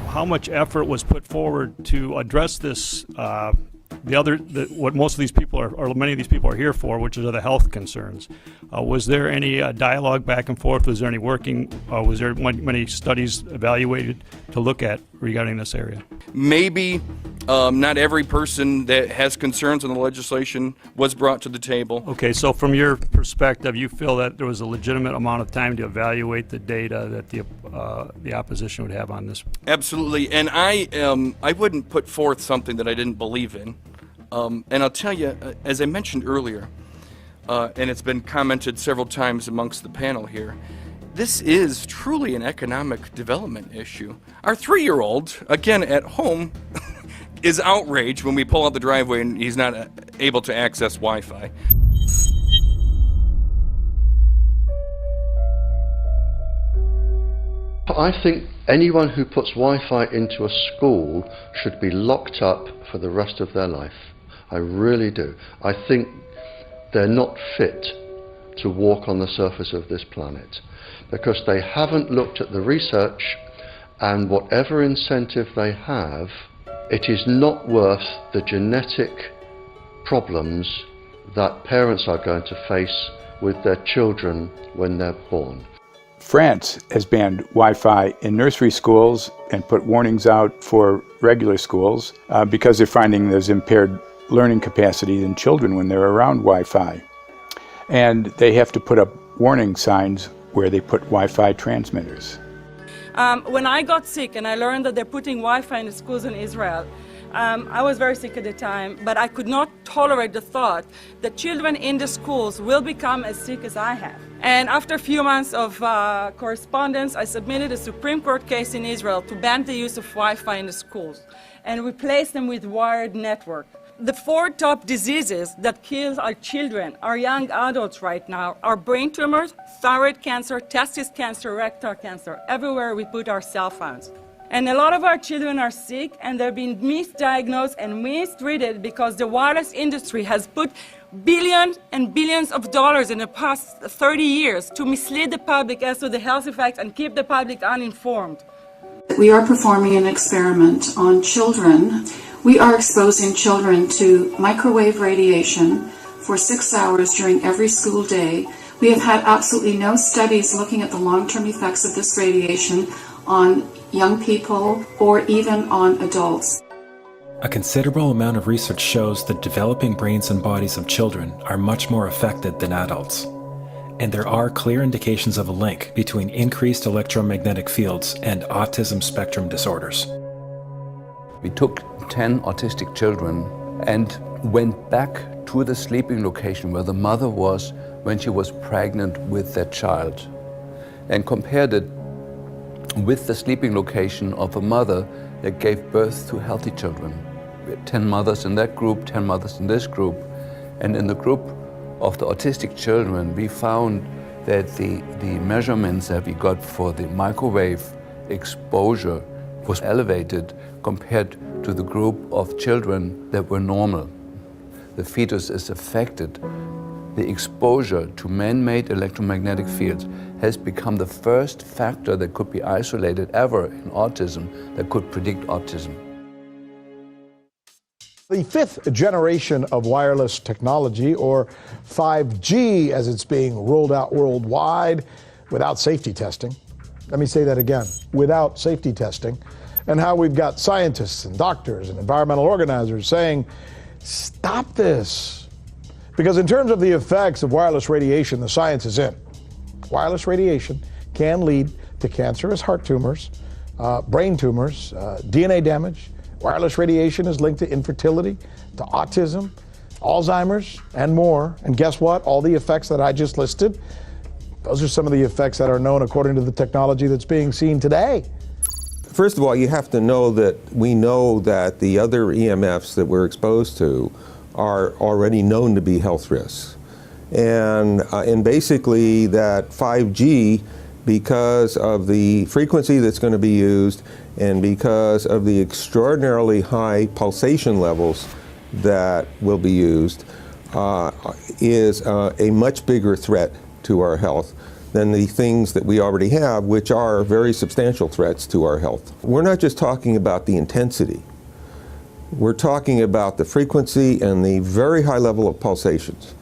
[SPEAKER 1] How much effort was put forward to address this, what most of these people are, or many of these people are here for, which are the health concerns? Was there any dialogue back and forth? Was there any working, was there many studies evaluated to look at regarding this area?
[SPEAKER 3] Maybe not every person that has concerns on the legislation was brought to the table.
[SPEAKER 1] Okay, so from your perspective, you feel that there was a legitimate amount of time to evaluate the data that the opposition would have on this?
[SPEAKER 3] Absolutely, and I wouldn't put forth something that I didn't believe in. And I'll tell you, as I mentioned earlier, and it's been commented several times amongst the panel here, this is truly an economic development issue. Our 3-year-old, again at home, is outraged when we pull out the driveway and he's not able to access Wi-Fi.
[SPEAKER 5] I think anyone who puts Wi-Fi into a school should be locked up for the rest of their life. I really do. I think they're not fit to walk on the surface of this planet because they haven't looked at the research, and whatever incentive they have, it is not worth the genetic problems that parents are going to face with their children when they're born.
[SPEAKER 8] France has banned Wi-Fi in nursery schools and put warnings out for regular schools because they're finding there's impaired learning capacity in children when they're around Wi-Fi. And they have to put up warning signs where they put Wi-Fi transmitters.
[SPEAKER 19] When I got sick and I learned that they're putting Wi-Fi in the schools in Israel, I was very sick at the time, but I could not tolerate the thought that children in the schools will become as sick as I have. And after a few months of correspondence, I submitted a Supreme Court case in Israel to ban the use of Wi-Fi in the schools and replace them with wired network. The 4 top diseases that kill our children, our young adults right now, are brain tumors, thyroid cancer, testis cancer, rectal cancer, everywhere we put our cell phones. And a lot of our children are sick and they're being misdiagnosed and mistreated because the wireless industry has put billions and billions of dollars in the past 30 years to mislead the public as to the health effects and keep the public uninformed.
[SPEAKER 4] We are performing an experiment on children. We are exposing children to microwave radiation for 6 hours during every school day. We have had absolutely no studies looking at the long-term effects of this radiation on young people or even on adults.
[SPEAKER 6] A considerable amount of research shows that developing brains and bodies of children are much more affected than adults. And there are clear indications of a link between increased electromagnetic fields and autism spectrum disorders.
[SPEAKER 7] We took 10 autistic children and went back to the sleeping location where the mother was when she was pregnant with that child and compared it with the sleeping location of a mother that gave birth to healthy children. We had 10 mothers in that group, 10 mothers in this group, and in the group of the autistic children, we found that the measurements that we got for the microwave exposure was elevated compared to the group of children that were normal. The fetus is affected. The exposure to man-made electromagnetic fields has become the first factor that could be isolated ever in autism that could predict autism.
[SPEAKER 9] The fifth generation of wireless technology, or 5G as it's being rolled out worldwide without safety testing. Let me say that again, without safety testing. And how we've got scientists and doctors and environmental organizers saying, stop this. Because in terms of the effects of wireless radiation, the science is in. Wireless radiation can lead to cancerous heart tumors, brain tumors, DNA damage. Wireless radiation is linked to infertility, to autism, Alzheimer's, and more. And guess what? All the effects that I just listed, those are some of the effects that are known according to the technology that's being seen today.
[SPEAKER 13] First of all, you have to know that we know that the other EMFs that we're exposed to are already known to be health risks. And basically that 5G, because of the frequency that's going to be used and because of the extraordinarily high pulsation levels that will be used, is a much bigger threat to our health than the things that we already have, which are very substantial threats to our health. We're not just talking about the intensity. We're talking about the frequency and the very high level of pulsations.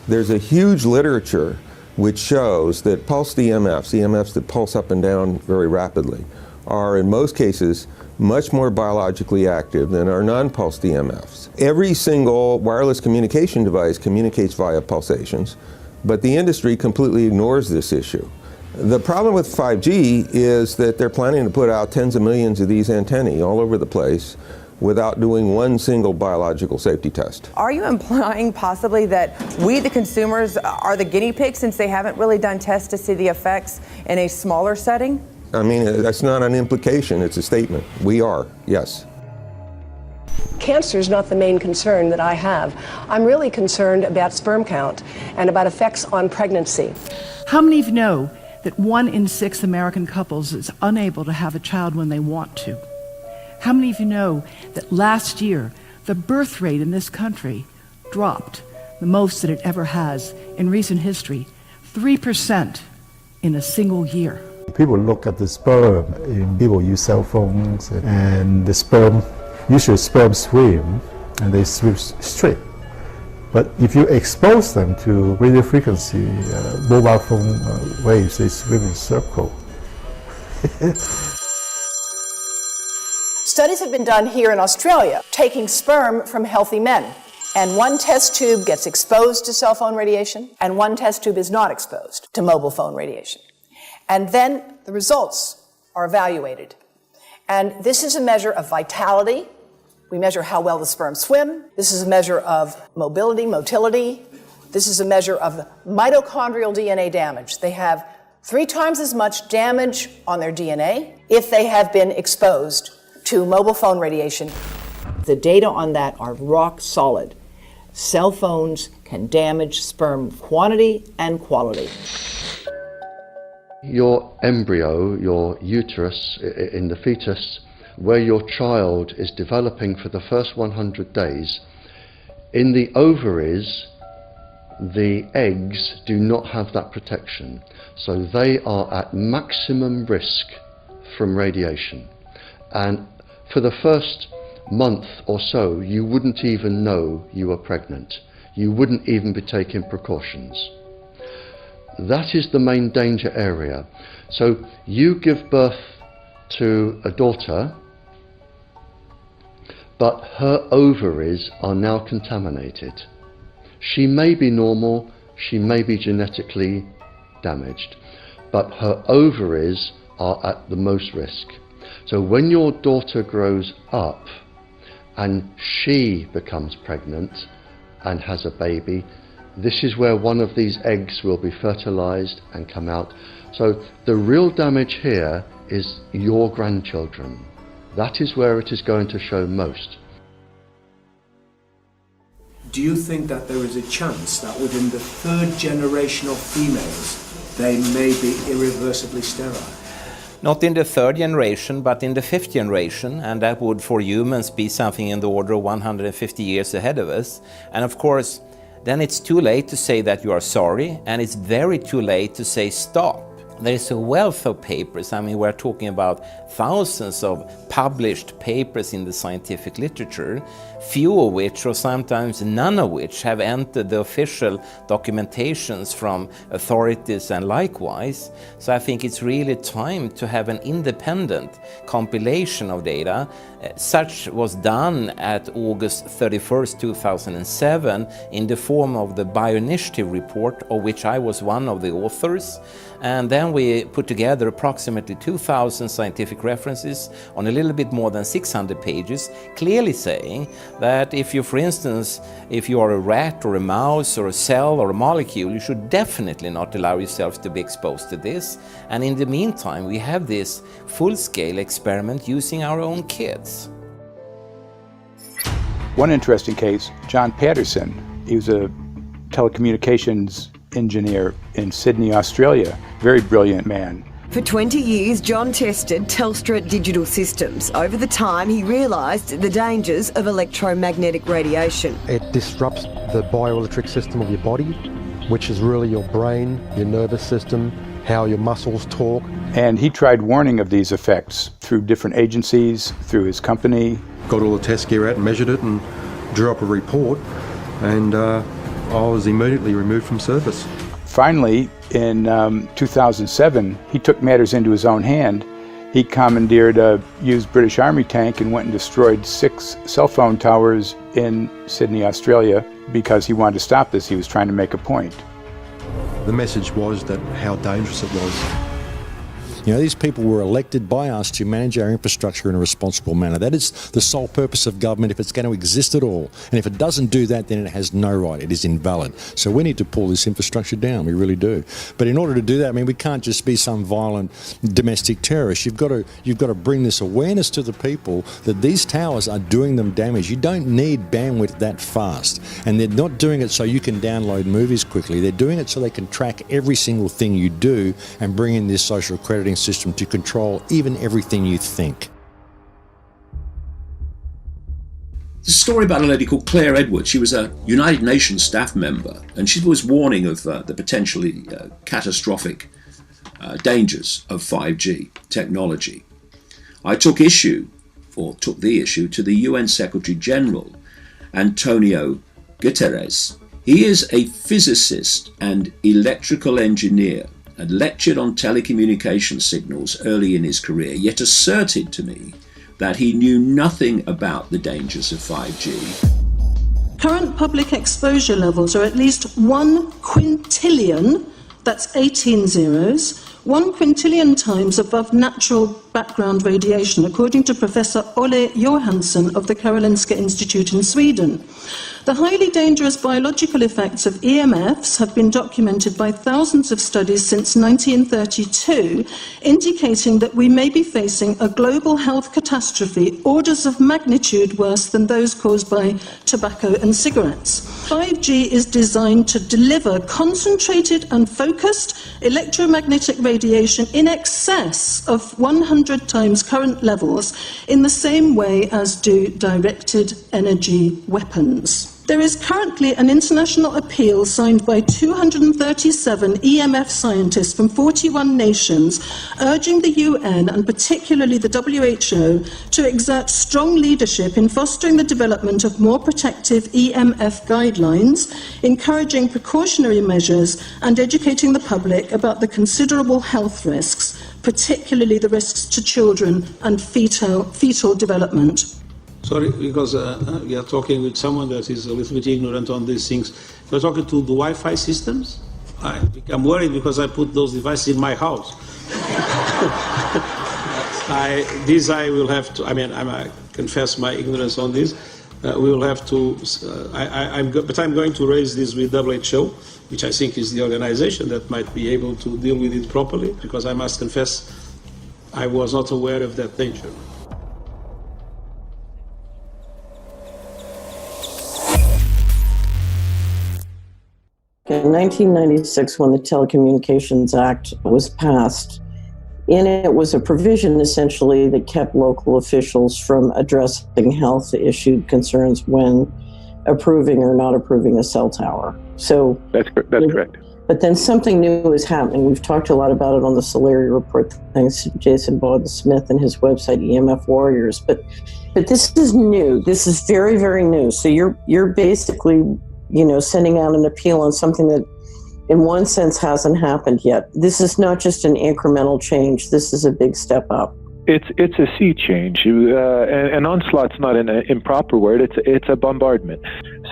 [SPEAKER 13] There's a huge literature which shows that pulsed EMFs, EMFs that pulse up and down very rapidly, are in most cases much more biologically active than our non-pulsed EMFs. Every single wireless communication device communicates via pulsations, but the industry completely ignores this issue. The problem with 5G is that they're planning to put out tens of millions of these antennae all over the place without doing one single biological safety test.
[SPEAKER 14] Are you implying possibly that we, the consumers, are the guinea pigs since they haven't really done tests to see the effects in a smaller setting?
[SPEAKER 13] I mean, that's not an implication, it's a statement. We are, yes.
[SPEAKER 15] Cancer is not the main concern that I have. I'm really concerned about sperm count and about effects on pregnancy.
[SPEAKER 16] How many of you know that 1 in 6 American couples is unable to have a child when they want to? How many of you know that last year the birth rate in this country dropped the most that it ever has in recent history, 3% in a single year?
[SPEAKER 24] People look at the sperm, and people use cell phones, and the sperm, usually sperm swim, and they swim straight. But if you expose them to radio frequency, mobile phone waves, they swim in a circle.
[SPEAKER 15] Studies have been done here in Australia, taking sperm from healthy men. And one test tube gets exposed to cell phone radiation, and one test tube is not exposed to mobile phone radiation. And then the results are evaluated. And this is a measure of vitality. We measure how well the sperm swim. This is a measure of motility. This is a measure of mitochondrial DNA damage. They have 3 times as much damage on their DNA if they have been exposed to mobile phone radiation. The data on that are rock solid. Cell phones can damage sperm quantity and quality.
[SPEAKER 5] Your embryo, your uterus in the fetus, where your child is developing for the first 100 days, in the ovaries, the eggs do not have that protection. So they are at maximum risk from radiation. And for the first month or so, you wouldn't even know you were pregnant. You wouldn't even be taking precautions. That is the main danger area. So you give birth to a daughter, but her ovaries are now contaminated. She may be normal, she may be genetically damaged, but her ovaries are at the most risk. So when your daughter grows up and she becomes pregnant and has a baby, this is where one of these eggs will be fertilized and come out. So the real damage here is your grandchildren. That is where it is going to show most.
[SPEAKER 2] Do you think that there is a chance that within the third generation of females, they may be irreversibly sterile?
[SPEAKER 10] Not in the third generation, but in the fifth generation, and that would for humans be something in the order of 150 years ahead of us. And of course, then it's too late to say that you are sorry, and it's very too late to say stop. There is a wealth of papers. I mean, we're talking about thousands of published papers in the scientific literature, few of which, or sometimes none of which, have entered the official documentations from authorities and likewise. So I think it's really time to have an independent compilation of data. Such was done at August 31st, 2007 in the form of the Bioinitiative report, of which I was one of the authors. And then we put together approximately 2,000 scientific references on a little bit more than 600 pages, clearly saying that if you, for instance, if you are a rat or a mouse or a cell or a molecule, you should definitely not allow yourself to be exposed to this. And in the meantime, we have this full-scale experiment using our own kids.
[SPEAKER 8] One interesting case, John Patterson. He was a telecommunications engineer in Sydney, Australia. Very brilliant man.
[SPEAKER 11] For 20 years, John tested Telstra digital systems. Over the time, he realised the dangers of electromagnetic radiation.
[SPEAKER 12] It disrupts the bioelectric system of your body, which is really your brain, your nervous system, how your muscles talk.
[SPEAKER 8] And he tried warning of these effects through different agencies, through his company.
[SPEAKER 17] Got all the test gear out and measured it and drew up a report, and I was immediately removed from service.
[SPEAKER 8] Finally, in 2007, he took matters into his own hand. He commandeered a used British Army tank and went and destroyed 6 cell phone towers in Sydney, Australia, because he wanted to stop this. He was trying to make a point.
[SPEAKER 17] The message was that how dangerous it was.
[SPEAKER 18] You know, these people were elected by us to manage our infrastructure in a responsible manner. That is the sole purpose of government if it's going to exist at all. And if it doesn't do that, then it has no right. It is invalid. So we need to pull this infrastructure down. We really do. But in order to do that, I mean, we can't just be some violent domestic terrorist. You've got to bring this awareness to the people that these towers are doing them damage. You don't need bandwidth that fast. And they're not doing it so you can download movies quickly. They're doing it so they can track every single thing you do and bring in this social crediting system to control even everything you think.
[SPEAKER 20] There's a story about a lady called Claire Edwards. She was a United Nations staff member, and she was warning of the potentially catastrophic dangers of 5G technology. I took the issue to the UN Secretary General, Antonio Guterres. He is a physicist and electrical engineer, and lectured on telecommunication signals early in his career, yet asserted to me that he knew nothing about the dangers of 5G.
[SPEAKER 25] Current public exposure levels are at least 1 quintillion, that's 18 zeros, 1 quintillion times above natural background radiation, according to Professor Olle Johansson of the Karolinska Institute in Sweden. The highly dangerous biological effects of EMFs have been documented by thousands of studies since 1932, indicating that we may be facing a global health catastrophe orders of magnitude worse than those caused by tobacco and cigarettes. 5G is designed to deliver concentrated and focused electromagnetic radiation in excess of 100 times current levels in the same way as do directed energy weapons. There is currently an international appeal signed by 237 EMF scientists from 41 nations, urging the UN and particularly the WHO to exert strong leadership in fostering the development of more protective EMF guidelines, encouraging precautionary measures and educating the public about the considerable health risks, particularly the risks to children and fetal development.
[SPEAKER 29] Sorry, because we are talking with someone that is a little bit ignorant on these things. If you're talking to the Wi-Fi systems, I'm worried because I put those devices in my house. I will have to, I confess my ignorance on this. We will have to, but I'm going to raise this with WHO, which I think is the organization that might be able to deal with it properly, because I must confess I was not aware of that danger.
[SPEAKER 1] In 1996, when the Telecommunications Act was passed, in it was a provision essentially that kept local officials from addressing health issue concerns when approving or not approving a cell tower. So
[SPEAKER 3] that's correct.
[SPEAKER 1] But then something new is happening. We've talked a lot about it on the Solari report, thanks to Jason Bowden-Smith and his website EMF Warriors. But this is new. This is very, very new. So you're basically, sending out an appeal on something that in one sense hasn't happened yet. This is not just an incremental change. This is a big step up.
[SPEAKER 3] It's a sea change. An onslaught's not an improper word. It's a bombardment.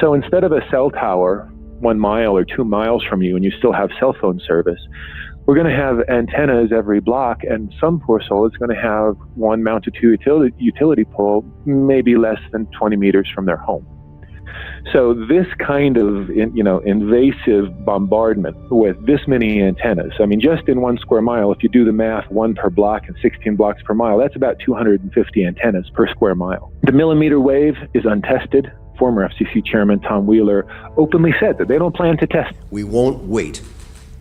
[SPEAKER 3] So instead of a cell tower 1 mile or 2 miles from you and you still have cell phone service, we're going to have antennas every block, and some poor soul is going to have one mounted to a utility pole maybe less than 20 meters from their home. So this kind of, invasive bombardment with this many antennas, just in 1 square mile, if you do the math, 1 per block and 16 blocks per mile, that's about 250 antennas per square mile. The millimeter wave is untested. Former FCC Chairman Tom Wheeler openly said that they don't plan to test.
[SPEAKER 19] We won't wait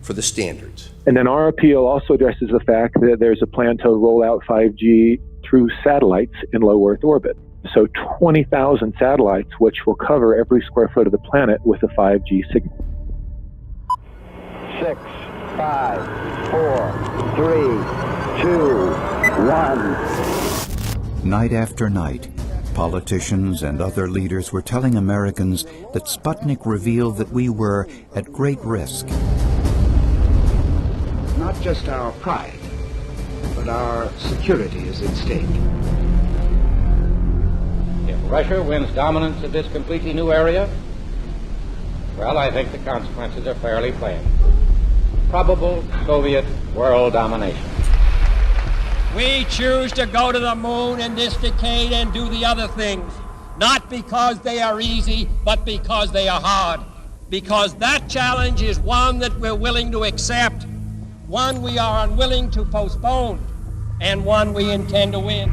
[SPEAKER 19] for the standards.
[SPEAKER 3] And then our appeal also addresses the fact that there's a plan to roll out 5G through satellites in low Earth orbit. So 20,000 satellites, which will cover every square foot of the planet with a 5G signal.
[SPEAKER 21] 6, 5, 4, 3, 2, 1.
[SPEAKER 22] Night after night, politicians and other leaders were telling Americans that Sputnik revealed that we were at great risk.
[SPEAKER 23] Not just our pride, but our security is at stake.
[SPEAKER 26] If Russia wins dominance of this completely new area, well, I think the consequences are fairly plain. Probable Soviet world domination.
[SPEAKER 27] We choose to go to the moon in this decade and do the other things, not because they are easy, but because they are hard. Because that challenge is one that we're willing to accept, one we are unwilling to postpone, and one we intend to win.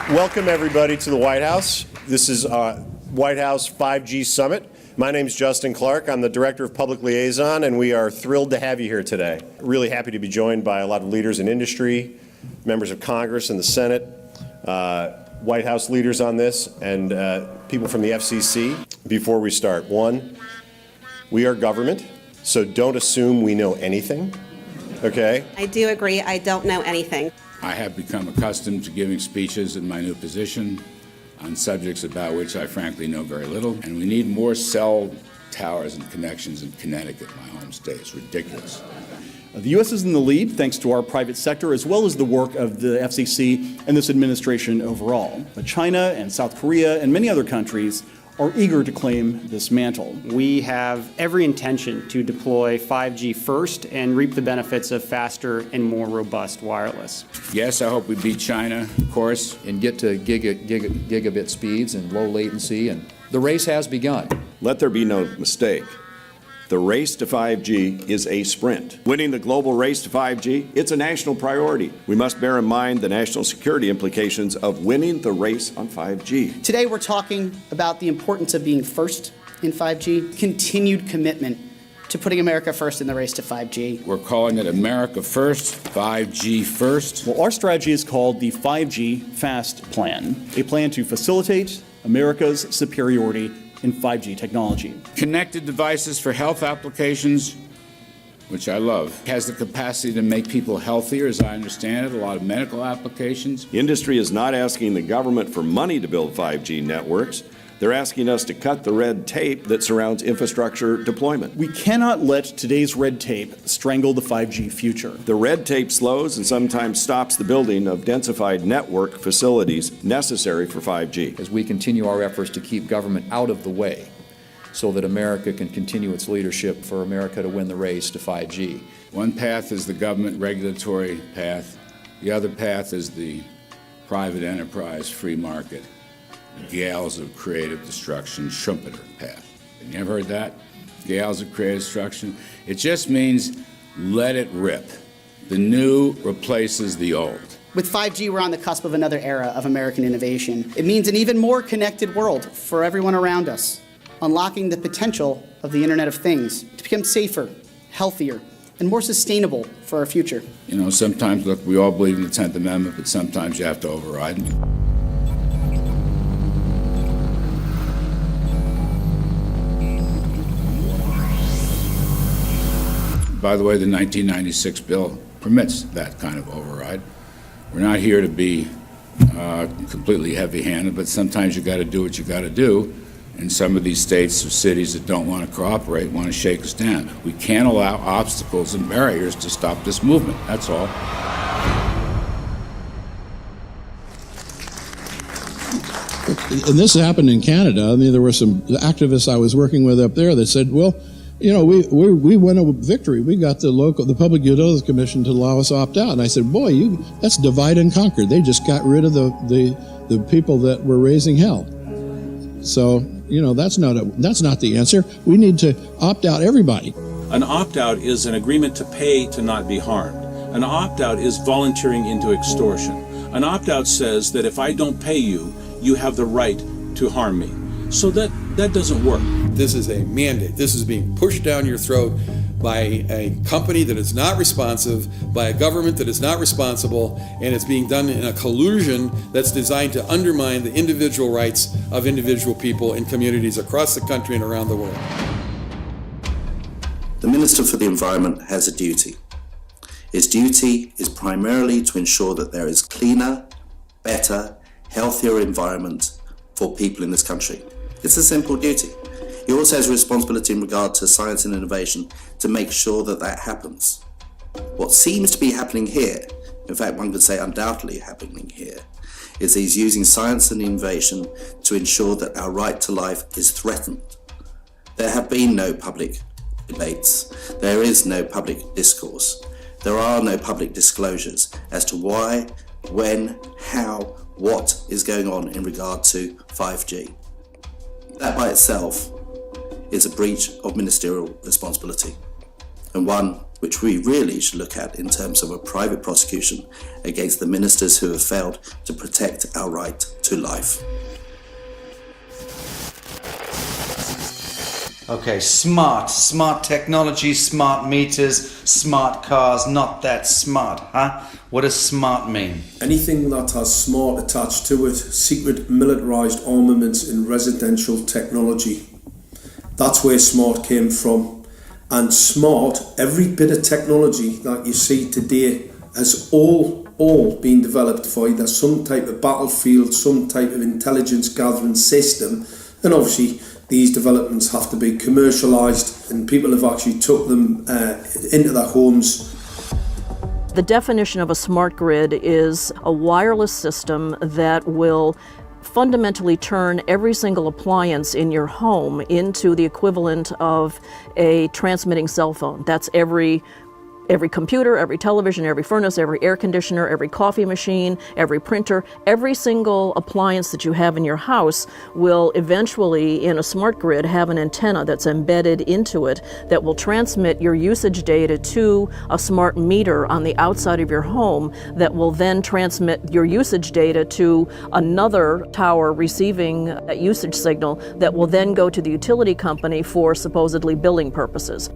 [SPEAKER 28] Welcome, everybody, to the White House. This is White House 5G Summit. My name is Justin Clark. I'm the Director of Public Liaison, and we are thrilled to have you here today. Really happy to be joined by a lot of leaders in industry, members of Congress and the Senate, White House leaders on this, and people from the FCC. Before we start, one, we are government, so don't assume we know anything, okay?
[SPEAKER 30] I do agree, I don't know anything.
[SPEAKER 31] I have become accustomed to giving speeches in my new position on subjects about which I frankly know very little, and we need more cell towers and connections in Connecticut, my home state. It's ridiculous.
[SPEAKER 32] The U.S. is in the lead thanks to our private sector as well as the work of the FCC and this administration overall. But China and South Korea and many other countries are eager to claim this mantle.
[SPEAKER 33] We have every intention to deploy 5G first and reap the benefits of faster and more robust wireless.
[SPEAKER 31] Yes, I hope we beat China, of course.
[SPEAKER 34] And get to gigabit speeds and low latency, and the race has begun.
[SPEAKER 35] Let there be no mistake. The race to 5G is a sprint. Winning the global race to 5G, it's a national priority. We must bear in mind the national security implications of winning the race on 5G.
[SPEAKER 36] Today we're talking about the importance of being first in 5G, continued commitment to putting America first in the race to 5G.
[SPEAKER 31] We're calling it America First, 5G First.
[SPEAKER 32] Well, our strategy is called the 5G Fast Plan, a plan to facilitate America's superiority in 5G technology.
[SPEAKER 31] Connected devices for health applications, which I love, has the capacity to make people healthier, as I understand it, a lot of medical applications.
[SPEAKER 35] Industry is not asking the government for money to build 5G networks. They're asking us to cut the red tape that surrounds infrastructure deployment.
[SPEAKER 32] We cannot let today's red tape strangle the 5G future.
[SPEAKER 35] The red tape slows and sometimes stops the building of densified network facilities necessary for 5G.
[SPEAKER 34] As we continue our efforts to keep government out of the way so that America can continue its leadership for America to win the race to 5G.
[SPEAKER 31] One path is the government regulatory path. The other path is the private enterprise free market, gales of creative destruction, Schumpeter path. You ever heard that? Gales of creative destruction? It just means let it rip. The new replaces the old.
[SPEAKER 36] With 5G, we're on the cusp of another era of American innovation. It means an even more connected world for everyone around us, unlocking the potential of the Internet of Things to become safer, healthier, and more sustainable for our future.
[SPEAKER 31] You know, sometimes, look, we all believe in the 10th Amendment, but sometimes you have to override it. By the way, the 1996 bill permits that kind of override. We're not here to be completely heavy-handed, but sometimes you got to do what you got to do. And some of these states or cities that don't want to cooperate want to shake us down. We can't allow obstacles and barriers to stop this movement. That's all.
[SPEAKER 2] And this happened in Canada. I mean, there were some activists I was working with up there that said, well, you know, we won a victory. We got the Public Utilities Commission to allow us opt out. And I said, boy, that's divide and conquer. They just got rid of the people that were raising hell. So, you know, that's not the answer. We need to opt out everybody.
[SPEAKER 4] An opt-out is an agreement to pay to not be harmed. An opt-out is volunteering into extortion. An opt-out says that if I don't pay you, you have the right to harm me. So that doesn't work.
[SPEAKER 5] This is a mandate. This is being pushed down your throat by a company that is not responsive, by a government that is not responsible, and it's being done in a collusion that's designed to undermine the individual rights of individual people in communities across the country and around the world.
[SPEAKER 6] The Minister for the Environment has a duty. His duty is primarily to ensure that there is cleaner, better, healthier environment for people in this country. It's a simple duty. He also has a responsibility in regard to science and innovation to make sure that that happens. What seems to be happening here, in fact one could say undoubtedly happening here, is he's using science and innovation to ensure that our right to life is threatened. There have been no public debates. There is no public discourse. There are no public disclosures as to why, when, how, what is going on in regard to 5G. That by itself is a breach of ministerial responsibility, and one which we really should look at in terms of a private prosecution against the ministers who have failed to protect our right to life.
[SPEAKER 7] Okay, smart technology, smart meters, smart cars, not that smart, huh? What does smart mean?
[SPEAKER 8] Anything that has smart attached to it, secret militarised armaments in residential technology. That's where smart came from. And smart, every bit of technology that you see today has all been developed for either some type of battlefield, some type of intelligence gathering system, and obviously these developments have to be commercialised, and people have actually took them into their homes.
[SPEAKER 9] The definition of a smart grid is a wireless system that will fundamentally turn every single appliance in your home into the equivalent of a transmitting cell phone. That's every computer, every television, every furnace, every air conditioner, every coffee machine, every printer, every single appliance that you have in your house will eventually, in a smart grid, have an antenna that's embedded into it that will transmit your usage data to a smart meter on the outside of your home that will then transmit your usage data to another tower receiving that usage signal that will then go to the utility company for supposedly billing purposes.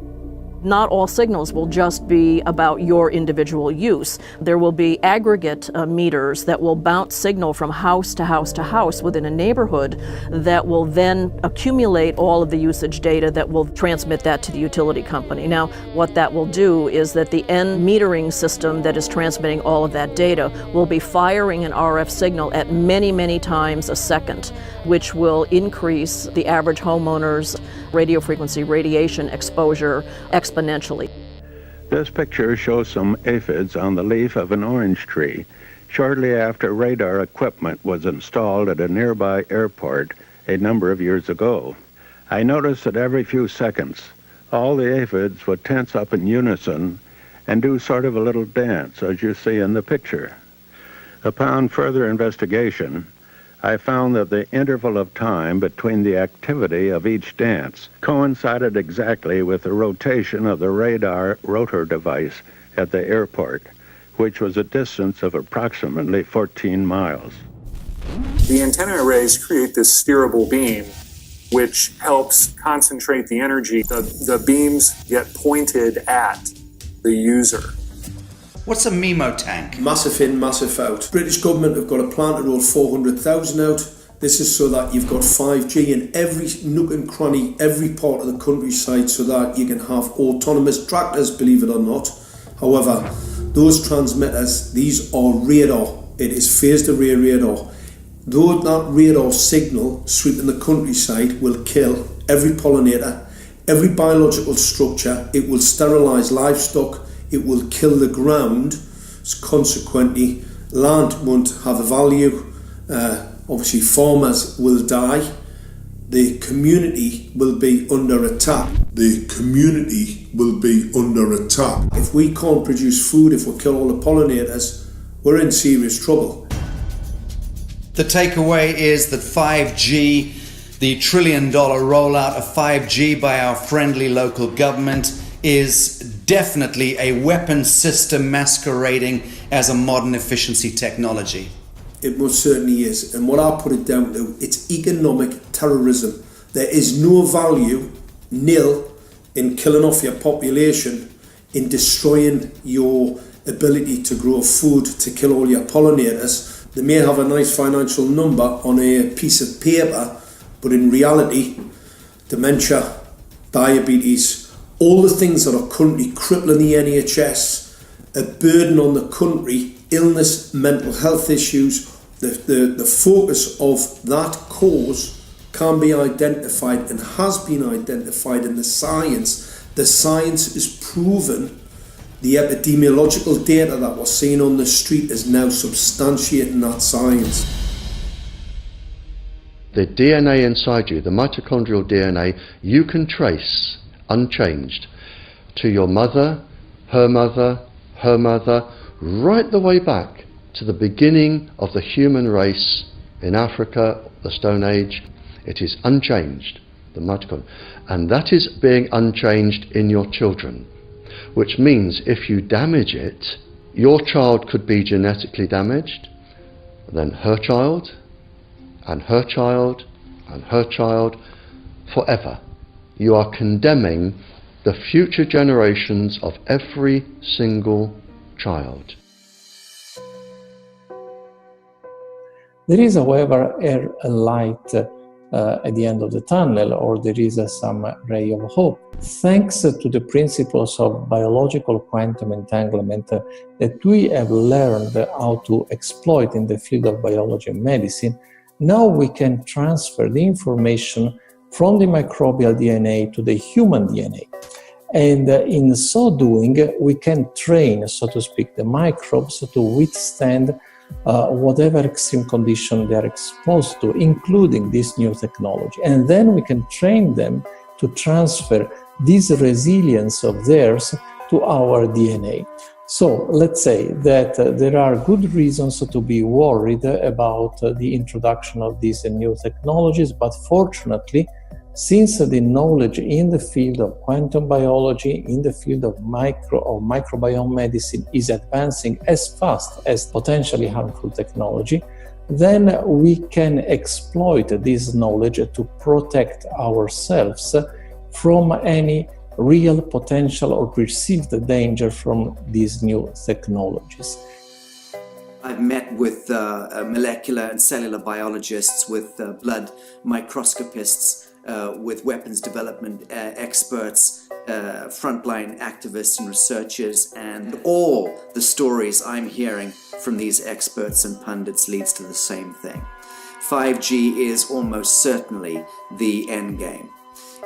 [SPEAKER 9] Not all signals will just be about your individual use. There will be aggregate meters that will bounce signal from house to house to house within a neighborhood that will then accumulate all of the usage data that will transmit that to the utility company. Now, what that will do is that the end metering system that is transmitting all of that data will be firing an RF signal at many, many times a second, which will increase the average homeowner's radio frequency radiation exposure exponentially.
[SPEAKER 10] This picture shows some aphids on the leaf of an orange tree shortly after radar equipment was installed at a nearby airport a number of years ago. I noticed that every few seconds, all the aphids would tense up in unison and do sort of a little dance, as you see in the picture. Upon further investigation, I found that the interval of time between the activity of each dance coincided exactly with the rotation of the radar rotor device at the airport, which was a distance of approximately 14 miles.
[SPEAKER 1] The antenna arrays create this steerable beam, which helps concentrate the energy. The beams get pointed at the user.
[SPEAKER 7] What's a MIMO tank?
[SPEAKER 8] Massive in, massive out. British government have got a plan to roll 400,000 out. This is so that you've got 5G in every nook and cranny, every part of the countryside, so that you can have autonomous tractors, believe it or not. However, those transmitters, these are radar. It is phased array radar. Though that radar signal sweeping the countryside will kill every pollinator, every biological structure, it will sterilise livestock, it will kill the ground, so consequently land won't have a value, obviously farmers will die, the community will be under attack. The community will be under attack. If we can't produce food, if we kill all the pollinators, we're in serious trouble.
[SPEAKER 7] The takeaway is that 5G, the $1 trillion rollout of 5G by our friendly local government, is definitely a weapon system masquerading as a modern efficiency technology.
[SPEAKER 8] It most certainly is, and what I put it down to, it's economic terrorism. There is no value, nil, in killing off your population, in destroying your ability to grow food, to kill all your pollinators. They may have a nice financial number on a piece of paper, but in reality, dementia, diabetes, all the things that are currently crippling the NHS, a burden on the country, illness, mental health issues, the focus of that cause can be identified and has been identified in the science. The science is proven. The epidemiological data that we're seeing on the street is now substantiating that science.
[SPEAKER 3] The DNA inside you, the mitochondrial DNA, you can trace unchanged to your mother, her mother, her mother, right the way back to the beginning of the human race in Africa, the Stone Age. It is unchanged, the mitochondria, and that is being unchanged in your children, which means if you damage it, your child could be genetically damaged, then her child, and her child, and her child, forever. You are condemning the future generations of every single child.
[SPEAKER 11] There is, however, a light at the end of the tunnel, or there is some ray of hope. Thanks to the principles of biological quantum entanglement that we have learned how to exploit in the field of biology and medicine, now we can transfer the information from the microbial DNA to the human DNA. And in so doing, we can train, so to speak, the microbes to withstand whatever extreme condition they are exposed to, including this new technology. And then we can train them to transfer this resilience of theirs to our DNA. So let's say that there are good reasons to be worried about the introduction of these new technologies, but fortunately, since the knowledge in the field of quantum biology, in the field of microbiome medicine is advancing as fast as potentially harmful technology, then we can exploit this knowledge to protect ourselves from any real potential or perceived danger from these new technologies.
[SPEAKER 12] I've met with molecular and cellular biologists, with blood microscopists, with weapons development experts, frontline activists and researchers, and all the stories I'm hearing from these experts and pundits leads to the same thing. 5G is almost certainly the end game.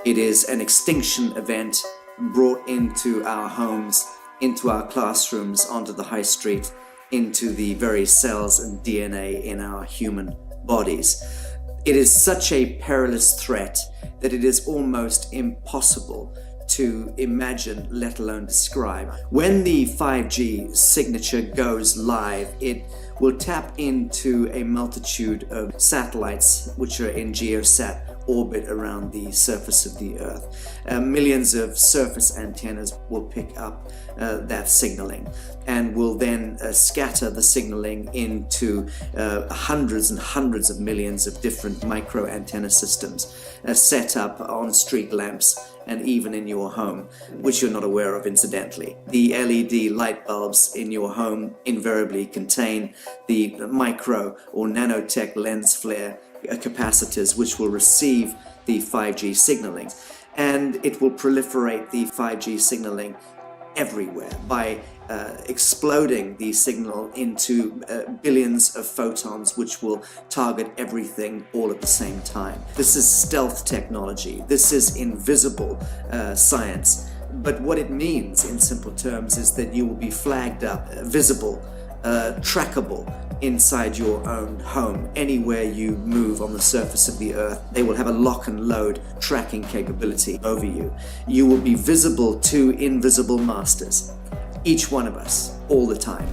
[SPEAKER 12] It is an extinction event brought into our homes, into our classrooms, onto the high street, into the very cells and DNA in our human bodies. It is such a perilous threat that it is almost impossible to imagine, let alone describe. When the 5G signature goes live, it will tap into a multitude of satellites which are in geosat orbit around the surface of the Earth. Millions of surface antennas will pick up that signaling and will then scatter the signaling into hundreds and hundreds of millions of different micro antenna systems set up on street lamps and even in your home, which you're not aware of incidentally. The LED light bulbs in your home invariably contain the micro or nanotech lens flare capacitors which will receive the 5G signaling, and it will proliferate the 5G signaling everywhere by exploding the signal into billions of photons which will target everything all at the same time. This is stealth technology. This is invisible science. But what it means in simple terms is that you will be flagged up, visible, trackable inside your own home. Anywhere you move on the surface of the Earth, they will have a lock and load tracking capability over you. You will be visible to invisible masters, each one of us, all the time.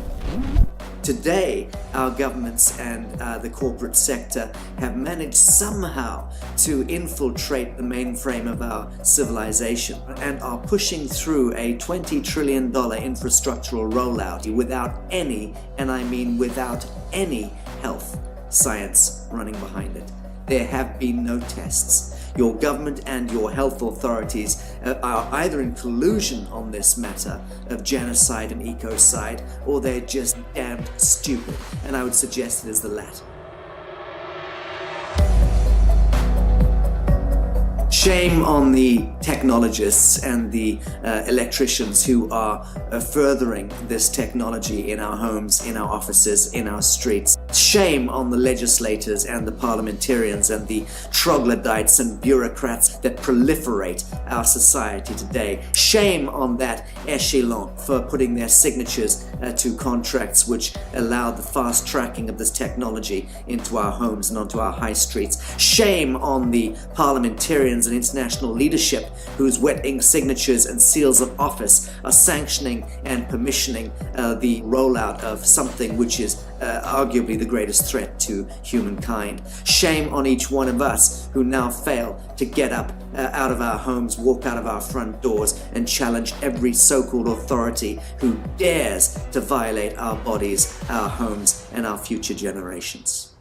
[SPEAKER 12] Today, our governments and the corporate sector have managed somehow to infiltrate the mainframe of our civilization and are pushing through a $20 trillion infrastructural rollout without any, and I mean without any, health science running behind it. There have been no tests. Your government and your health authorities are either in collusion on this matter of genocide and ecocide, or they're just damned stupid, and I would suggest it is the latter. Shame on the technologists and the electricians who are furthering this technology in our homes, in our offices, in our streets. Shame on the legislators and the parliamentarians and the troglodytes and bureaucrats that proliferate our society today. Shame on that echelon for putting their signatures to contracts which allow the fast tracking of this technology into our homes and onto our high streets. Shame on the parliamentarians and international leadership whose wet ink signatures and seals of office are sanctioning and permissioning the rollout of something which is arguably the greatest threat to humankind. Shame on each one of us who now fail to get up out of our homes, walk out of our front doors, and challenge every so-called authority who dares to violate our bodies, our homes, and our future generations.